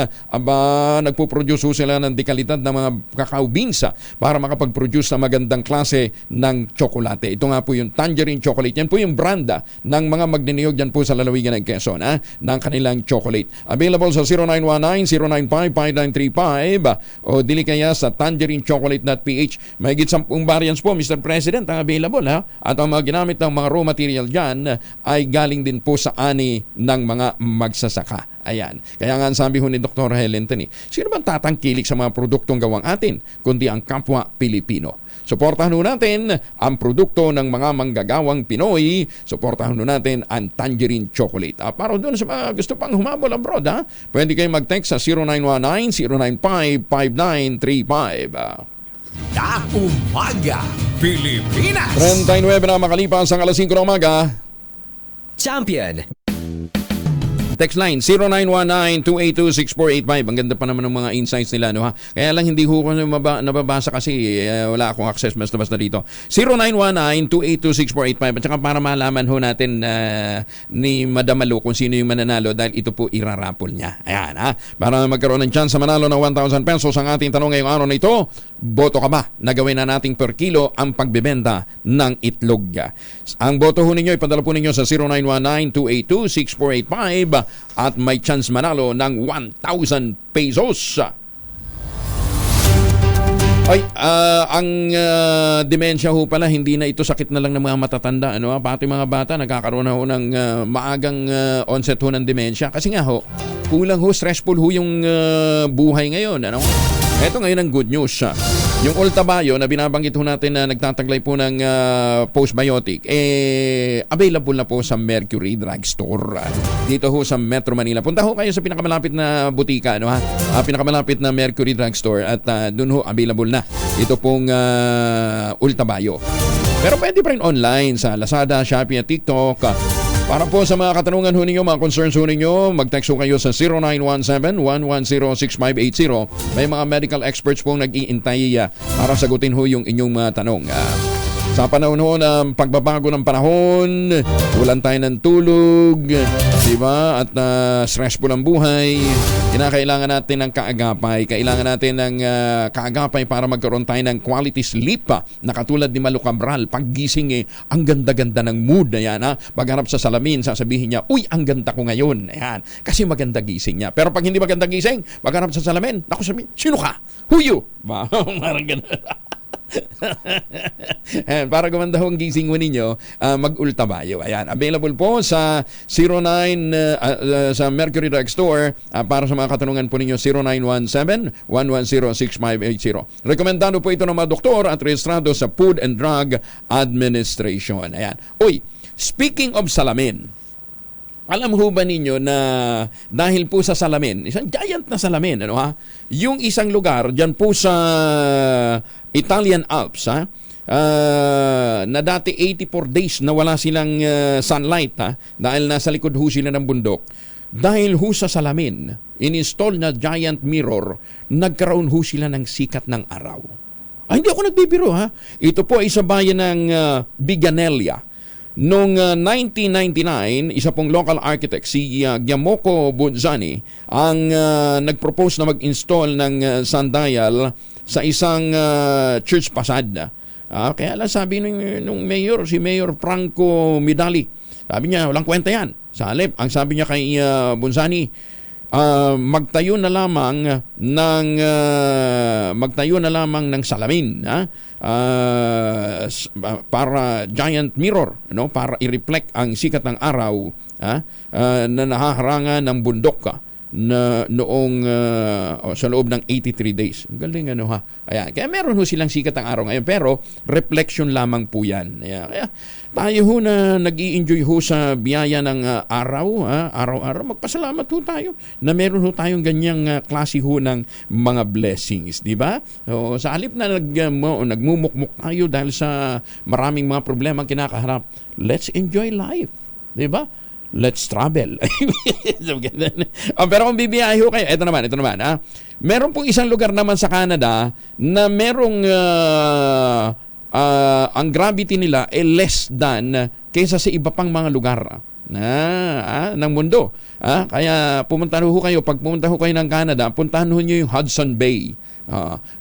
nagpo-produce sila ng dekalidad na mga cacao beans para makapag-produce na magandang klase ng tsokolate. Ito nga po yung tangerine chocolate. Yan po yung brand ng mga magniniyog dyan po sa lalawigan ng Quezon ng kanilang chocolate. Available sa 0919-095-5935 o dili kaya sa tangerinechocolate.ph. May higit 10 variants po, Mr. President, ang available at ang mga ginamit ng mga raw material dyan ay galing din po sa ani ng mga magsasaka. Ayan. Kaya nga sabi ho ni Dr. Helen Tani, sino bang tatangkilik sa mga produktong gawang atin, kundi ang kapwa Pilipino? Suportahan ho natin ang produkto ng mga manggagawang Pinoy. Suportahan ho natin ang tangerine chocolate. Para doon sa mga gusto pang humabol abroad, pwede kayong mag-text sa 0919-095-5935. Umaga, Pilipinas! 39 na makalipas ang alas 5 ng umaga. Champion. Text line 0919-282-6485. Ang ganda pa naman ng mga insights nila, no, ha? Kaya lang hindi ko nababasa kasi wala akong access basta dito. 0919-282-6485. At saka para malaman ho natin ni Madam Malu kung sino yung mananalo dahil ito po irarapol niya. Ayan, ha? Para magkaroon ng chance sa manalo ng 1,000 pesos, ang ating tanong ngayong araw na ito, boto ka ba na gawin na nating per kilo ang pagbebenta ng itlog? Ang boto ho ninyo, ipadala po ninyo sa 0919-282-6485 at may chance manalo ng 1,000 pesos. Ay, ang demensya ho pala, hindi na ito sakit na lang ng mga matatanda. Pati mga bata nagkakaroon na ho ng maagang onset ho ng demensya. Kasi nga ho, kulang ho, stressful ho yung buhay ngayon. Ito ngayon ang good news. Yung Ultabayo na binabanggit ho natin na nagtataglay po ng postbiotic, available na po sa Mercury Drugstore. Dito ho sa Metro Manila. Punta ho kayo sa pinakamalapit na butika, pinakamalapit na Mercury Drugstore at doon ho available na. Ito pong Ultabayo. Pero pwede pa rin online sa Lazada, Shopee at TikTok. Para po sa mga katanungan ho ninyo, mga concerns ho ninyo, mag-text ho kayo sa 0917-110-6580. May mga medical experts pong nag-iintay para sagutin ho yung inyong mga tanong. Sa panahon ho ng pagbabago ng panahon, walan tayo ng tulog, diba? At stressful ang buhay, kinakailangan natin ng kaagapay. Kailangan natin ng kaagapay para magkaroon tayo ng quality sleep na katulad ni Malu Cabral. Paggising ang ganda-ganda ng mood na yan. Pagharap sa salamin, sasabihin niya, uy, ang ganda ko ngayon. Ayan. Kasi maganda gising niya. Pero pag hindi maganda gising, pagharap sa salamin, naku sabihin, sino ka? Who you? Parang gano'n. Para gumanda ho ang gising mo ninyo, mag-Ultabayo. Ayan, available po sa 09 sa Mercury Drugstore. Para sa mga katanungan po ninyo, 0917-110-6580. Rekomendado po ito ng mga doktor at rehistrado sa Food and Drug Administration. Ayan. Uy, speaking of salamin, alam ho ba ninyo na dahil po sa salamin, isang giant na salamin, yung isang lugar dyan po sa Italian Alps, na dati 84 days na wala silang sunlight, dahil nasa likod ho sila ng bundok. Dahil ho sa salamin, in-install na giant mirror, nagkaroon ho sila ng sikat ng araw. Hindi ako nagbibiro, Ito po ay sa bayan ng Biganella. Noong 1999, isa pong local architect, si Giacomo Bonzani, ang nag-propose na mag-install ng sundial sa isang church facade. Kaya lang sabi nung mayor, si Mayor Franco Midali, sabi niya, walang kwenta yan. Sa halip, ang sabi niya kay Bonsani, magtayo na lamang ng salamin, para giant mirror, no, para i-reflect ang sikat ng araw na nahaharangan ng bundok na noong sa loob ng 83 days. Galing ano ha. Ayan. Kaya meron ho silang sikat ng araw ngayon, pero reflection lamang po yan. Ayan. Kaya tayo ho na nag-i-enjoy ho sa biyaya ng araw-araw, magpasalamat ho tayo na meron ho tayong ganyang klase ho ng mga blessings, di ba? So, sa halip na nagmumukmuk tayo dahil sa maraming mga problema ang kinakaharap, let's enjoy life, di ba? Let's travel. Pero kung bibiyahe ho kayo, ito naman. Meron pong isang lugar naman sa Canada na merong ang gravity nila ay less than kaysa sa iba pang mga lugar ng mundo. Kaya pumunta ho kayo, pag pumunta ho kayo ng Canada, puntahan ho nyo yung Hudson Bay.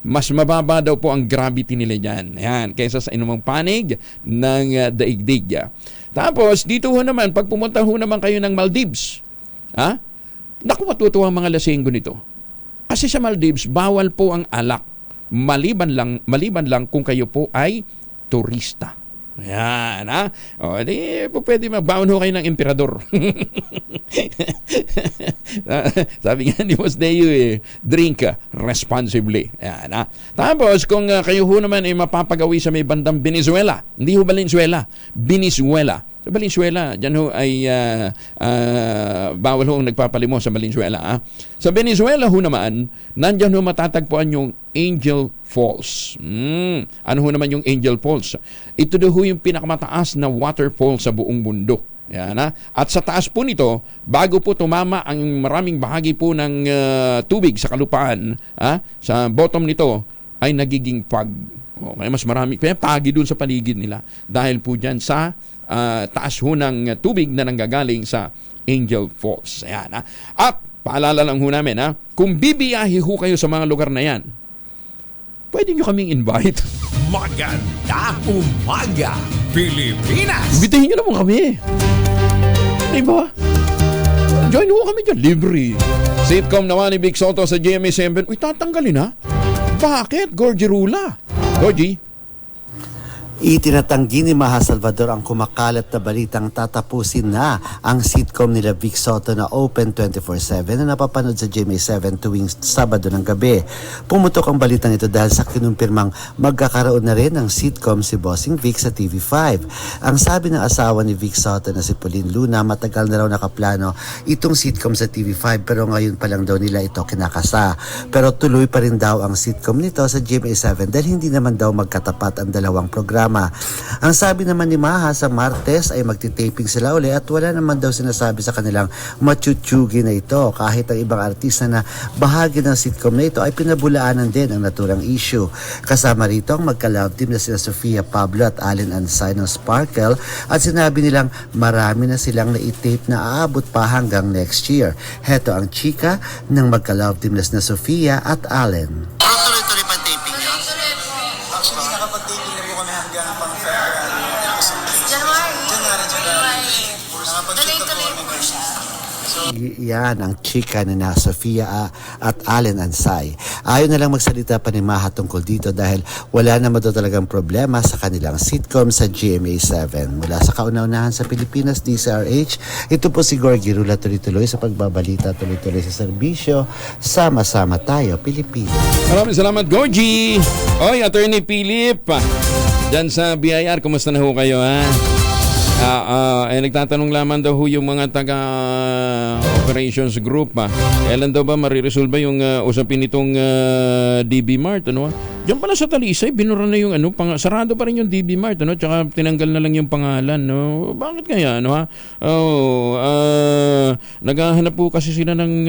Mas mababa daw po ang gravity nila dyan. Ayan, kaysa sa inumang panig ng daigdig. Tapos, dito ho naman, pag pumunta ho naman kayo ng Maldives, naku, matutuwa ang mga lasenggo nito. Kasi sa Maldives, bawal po ang alak. Maliban lang kung kayo po ay turista. Ayan, di po pwede magbaon ho kayo ng emperador. Sabi nga ni Boss Deo, drink responsibly. Ayan, Tapos, kung kayo ho naman ay mapapagawi sa may bandang Venezuela, hindi ho Valenzuela, Venezuela. Sa Valenzuela, dyan ho ay bawal ho ang nagpapalimo sa Valenzuela. Sa Venezuela ho naman, nandyan ho matatagpuan yung Angel Falls. Ano ho naman yung Angel Falls? Ito daw ho yung pinakamataas na waterfall sa buong mundo. Yan, At sa taas po nito, bago po tumama ang maraming bahagi po ng tubig sa kalupaan, sa bottom nito ay nagiging fog. Kaya mas marami, kaya pagi dun sa paligid nila dahil po dyan sa taas ho ng tubig na nanggagaling sa Angel Falls. Ayan, At paalala lang ho namin, kung bibiyahe ho kayo sa mga lugar na yan, pwede nyo kaming invite. Maganda umaga, Pilipinas! Bitahin nyo naman kami. Diba? Join ho kami dyan, libre. Sitcom naman ni Vic Soto sa GMA7. Uy, tatanggalin ha? Bakit? Gorgie Rula. Gorgie? Itinatanggi ni Maha Salvador ang kumakalat na balitang tatapusin na ang sitcom nila Vic Soto na Open 24/7 na napapanood sa GMA7 tuwing Sabado ng gabi. Pumutok ang balitang ito dahil sa kinumpirmang magkakaroon na rin ng sitcom si Bossing Vic sa TV5. Ang sabi ng asawa ni Vic Soto na si Pauline Luna, matagal na raw nakaplano itong sitcom sa TV5 pero ngayon pa lang daw nila ito kinakasa. Pero tuloy pa rin daw ang sitcom nito sa GMA7 dahil hindi naman daw magkatapat ang dalawang programa. Ang sabi naman ni Maha sa Martes ay magtitaping sila uli at wala naman daw sinasabi sa kanilang machuchugi na ito. Kahit ang ibang artista na bahagi ng sitcom na ito ay pinabulaanan din ang naturang issue. Kasama rito ang magka-love team na sila Sofia Pablo at Allen Ansay ng Sparkle at sinabi nilang marami na silang na-tape na aabot pa hanggang next year. Heto ang chika ng magka-love team na sila Sofia at Allen. Tuloy-tuloy pa taping yun? Actually, nakapag-taping na po kami hanggang pang January. Tuloy-tuloy po siya. Yan ang chika na Sofia at Allen Ansay. Ayaw na lang magsalita pa ni Maha tungkol dito dahil wala naman daw talagang problema sa kanilang sitcom sa GMA7. Mula sa kauna-unahan sa Pilipinas, DCRH, ito po si Gorgie Rula, tuloy-tuloy sa pagbabalita, tuloy-tuloy sa serbisyo. Sama-sama tayo, Pilipinas. Maraming salamat, Gorgie! Oy, Attorney Philip, dyan sa BIR, kumusta na ho kayo, nagtatanong lamang daw ho yung mga taga-operations group. Kailan daw ba mariresolve yung usapin nitong DB Mart? Diyan pala sa Talisay, binura na yung sarado pa rin yung DB Mart, tsaka tinanggal na lang yung pangalan. Bakit kaya? Naghahanap po kasi sila ng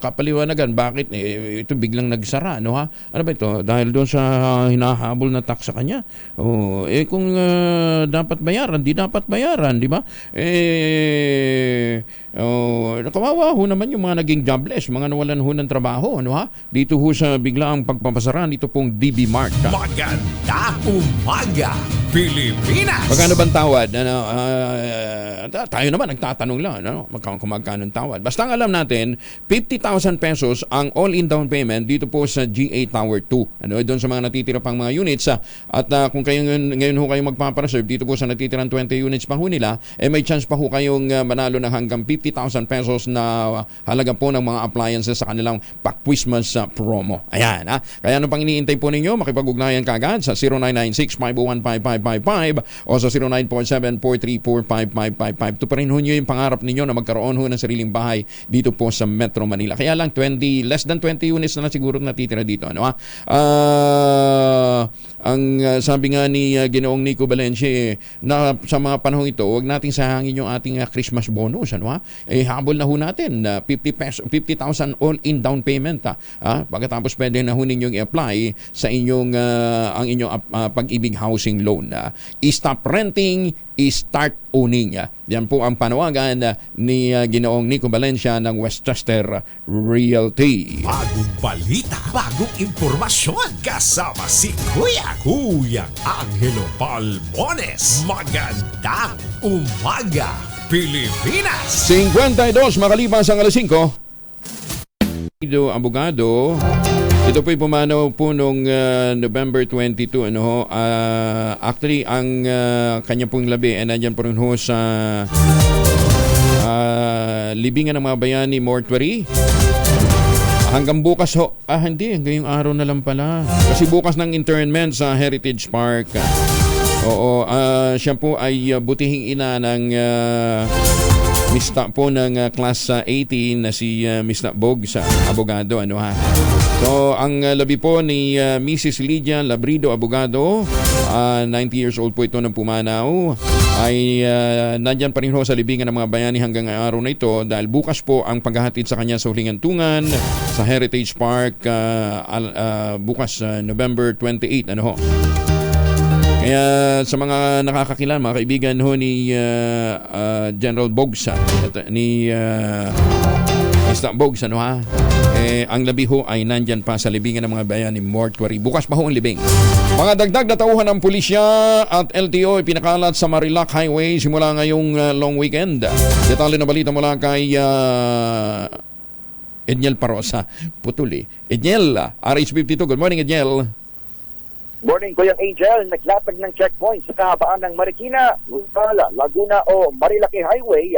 kapaliwanagan. Bakit? Ito biglang nagsara. Ano ba ito? Dahil doon sa hinahabol na tax sa kanya. Kung dapat bayaran, di dapat bayaran, di ba? Kawawa ho naman yung mga naging jobless, mga nawalan ho ng trabaho, dito ho sa biglaang pagpapasara nito pong DB Mart. Maganda umaga, Pilipinas! Magkano bang tawad? tayo naman nagtatanong lang, no? Kung magkano tawad. Basta ang alam natin, 50,000 pesos ang all-in down payment dito po sa GA Tower 2. Doon sa mga natitira pang mga units. At kung kayo ngayon ho kayo magpapareserve dito po sa natitirang 20 units pa ho nila, may chance pa ho kayong manalo ng hanggang 50,000 pesos na halaga po ng mga appliances sa kanilang pa-Christmas promo. Ayan, Kaya ano pang iniintay po ninyo? Makipag-ugnayan kagad sa 0996-501-5555 o sa 0947-434-5555. Ito pa rin ho nyo yung pangarap ninyo na magkaroon ho ng sariling bahay dito po sa Metro Manila. Kaya lang less than 20 units na siguro natitira dito. Ang sabi nga ni Ginoong Nico Valencia na sa mga panahon ito, huwag nating sayangin yung ating Christmas bonus. Habol na ho natin 50,000 all-in down payment. Pagkatapos pwede na ho ninyong i-apply sa inyong ang inyong Pag-ibig housing loan. Stop renting, start owning. Yan po ang panawagan ni Ginoong Nico Valencia ng Westchester Realty. Bagong balita, bagong impormasyon. Kasama si Kuya Angelo Palmones. Magandang umaga, Pilipinas! 52 makalipas ang alas 5. Abogado, ito po'y pumanaw po noong November 22. Actually, ang kanya pong labi, nandyan po rin ho sa libingan ng mga bayani mortuary. Hanggang bukas ho. Hindi. Ngayong araw na lang pala. Kasi bukas ng internment sa Heritage Park. Oo. Siya po ay butihing ina ng Mista po ng class 18 na si Mr. Bog sa abogado. So, ang labi po ni Mrs. Lydia Labrido, abogado, 90 years old po ito ng pumanaw, ay nandyan pa rin ho sa libingan ng mga bayani hanggang araw na ito dahil bukas po ang paghahatid sa kanya sa huling hantungan sa Heritage Park bukas November 28. Kaya sa mga nakakakilala, mga kaibigan ho ni General Bogsa, ni Mr. Bogsa, ang labi ho ay nandyan pa sa libingan ng mga bayan ni mortuary. Bukas pa ho ang libing. Mga dagdag na tauhan ng pulisya at LTO ay pinakalat sa Marilac Highway simula ngayong long weekend. Detalye na balita mula kay Edniel Parosa. Putuli. Edniel, RH52. Good morning, Edniel. Morning, Kuya Angel. Naglatag ng checkpoint sa kahabaan ng Marikina, Laguna o Marilaki Highway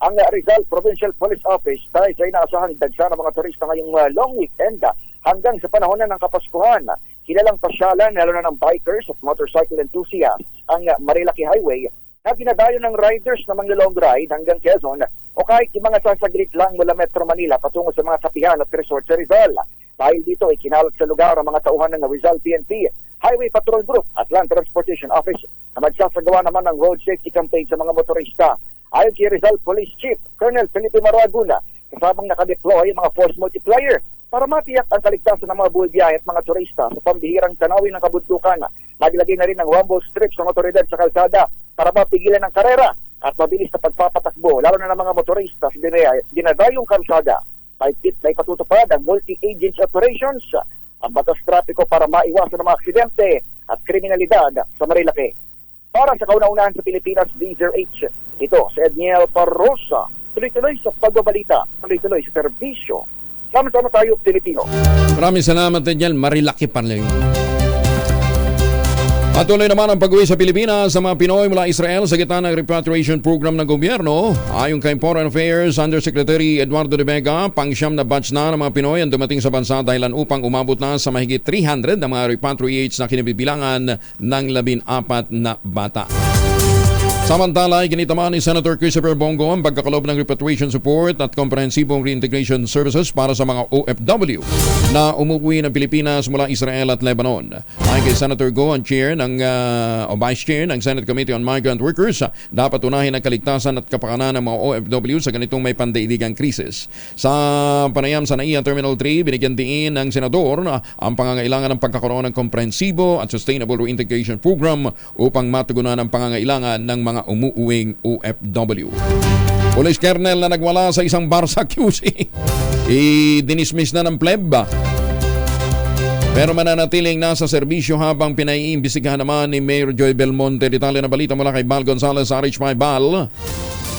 ang Rizal Provincial Police Office dahil sa inaasahang dagsa ng mga turista ngayong long weekend hanggang sa panahon na ng Kapaskuhan. Kilalang pasyalan lalo na ng bikers at motorcycle enthusiasts ang Marilaki Highway na dinadayo ng riders na mga long ride hanggang Quezon o kahit yung mga sasaglit lang mula Metro Manila patungo sa mga sapihan at resort sa Rizal. Dahil dito ay kinalat sa lugar ang mga tauhan ng Rizal PNP, Highway Patrol Group at Land Transportation Office na magsasagawa naman ng road safety campaign sa mga motorista. Ayon kay Rizal Police Chief Colonel Felipe Maraguna, kasabang nakadeploy ang mga force multiplier para matiyak ang kaligtasan ng mga buhay at mga turista sa pambihirang tanawin ng kabundukan. Naglagay na rin ng rumble strips sa motoridad sa kalsada para mapigilan ang karera at mabilis na pagpapatakbo lalo na ng mga motorista sa dinadayong kalsada. May patutupad ang multi-agency operations ang batas trapiko para maiwasan ang mga aksidente at kriminalidad sa Marilaki. Para sa kauna-unahan sa Pilipinas, DZRH, ito si Edniel Parrosa. Tuloy-tuloy sa pagbabalita, tuloy-tuloy sa serbisyo. Sama-sama tayo, Pilipino. Maraming salamat, Edniel. Marilaki pa rin. Patuloy naman ang pag-uwi sa Pilipinas sa mga Pinoy mula Israel sa gitna ng repatriation program ng gobyerno. Ayon kay Foreign Affairs Undersecretary Eduardo de Vega, pang-siyam na batch na ng mga Pinoy ang dumating sa bansa dahilan upang umabot na sa mahigit 300 na mga repatriates na kinabibilangan ng 14 na bata. Samantala, ginitamaan ni Senator Christopher Bongo ang pagkakalob ng repatriation support at komprehensibong reintegration services para sa mga OFW na umuwi ng Pilipinas mula Israel at Lebanon. Ayon kay Senator Go, ang chair ng Vice Chair ng Senate Committee on Migrant Workers, dapat unahin ang kaligtasan at kapakanan ng mga OFW sa ganitong may pandaigdigang krisis. Sa panayam sa NAIA Terminal 3, binigyan din ng Senador ang pangangailangan ng pagkakaroon ng komprehensibo at sustainable reintegration program upang matugunan ang pangangailangan ng mga umuuwing OFW. Police Colonel na nagwala sa isang bar sa QC, i-dinismiss na ng pleb. Pero mananatiling nasa serbisyo habang pinaiimbestigahan naman ni Mayor Joy Belmonte. Detalye na balita mula kay Bal Gonzales, RH5 Bal.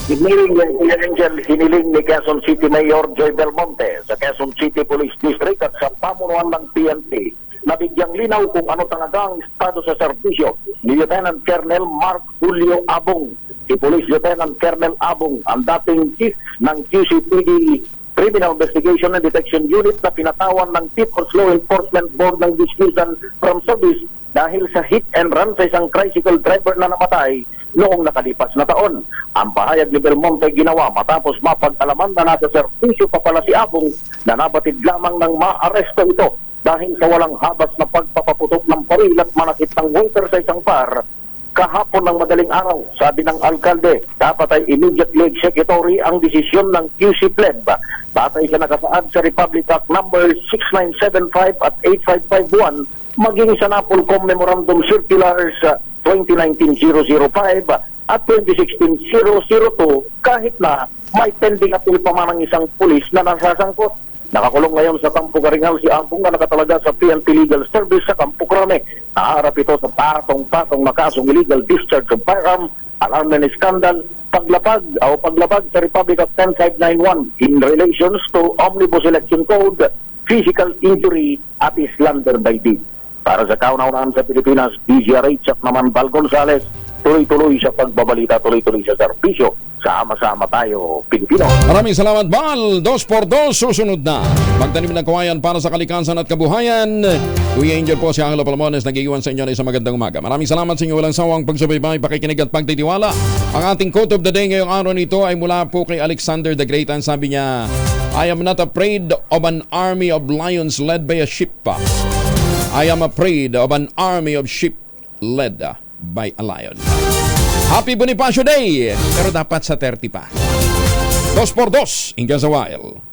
Hiniling ni Quezon City Mayor Joy Belmonte sa Quezon City Police District at sa pamunuan ng PNP na bigyang linaw kung ano talaga ang estado sa serbisyo ni Lieutenant Colonel Mark Julio Abong. Si Police Lieutenant Colonel Abong ang dating chief ng QCPD Criminal Investigation and Detection Unit na pinatawan ng People's Law Enforcement Board ng dismissal from service dahil sa hit and run sa isang tricycle driver na namatay noong nakalipas na taon. Ang pahayag ni Belmonte ginawa matapos mapag-alaman na nasa serbisyo pa pala si Abong na nabatid lamang ng maaresto ito dahil sa walang habas na pagpapaputok ng baril at manakit ng waiter sa isang bar kahapon ng madaling araw. Sabi ng alkalde, dapat ay immediately executory ang desisyon ng QC Pleb. Batay sa nakasaad sa Republic Act number 6975 at 8551 maging sa Napolcom Memorandum Circulars 2019-005 at 2016-002 kahit na may pending appeal pa man ng isang pulis na nasasangkot. Nakakulong ngayon sa Campo Garingal si Abong na nakatalaga sa PNP Legal Service sa Campo Crame. Naharap ito sa patong-patong na kasong illegal discharge of firearm, alarm and scandal, paglabag sa Republic Act 10591 in relations to Omnibus Election Code, physical injury at slander by deed. Para sa kauna-unahan sa Pilipinas, DZRH at naman Val Gonzales, tuloy-tuloy sa pagbabalita, tuloy-tuloy sa serbisyo. Sama-sama tayo, Pilipino. Maraming salamat, Val. 2x2 susunod na. Magtanim ng kawayan para sa kalikasan at kabuhayan. Kuya Angel po, si Angelo Palamones, nagigiwan sa inyo na isang magandang umaga. Maraming salamat sa inyo walang sawang pagsubaybay, pakikinig at pagtitiwala. Ang ating quote of the day ngayong araw nito ay mula po kay Alexander the Great. Ang sabi niya, I am not afraid of an army of lions led by a sheep. I am afraid of an army of sheep led by a lion. Happy Bonifacio Day! Pero dapat sa 30 pa. 2x2, in just a while.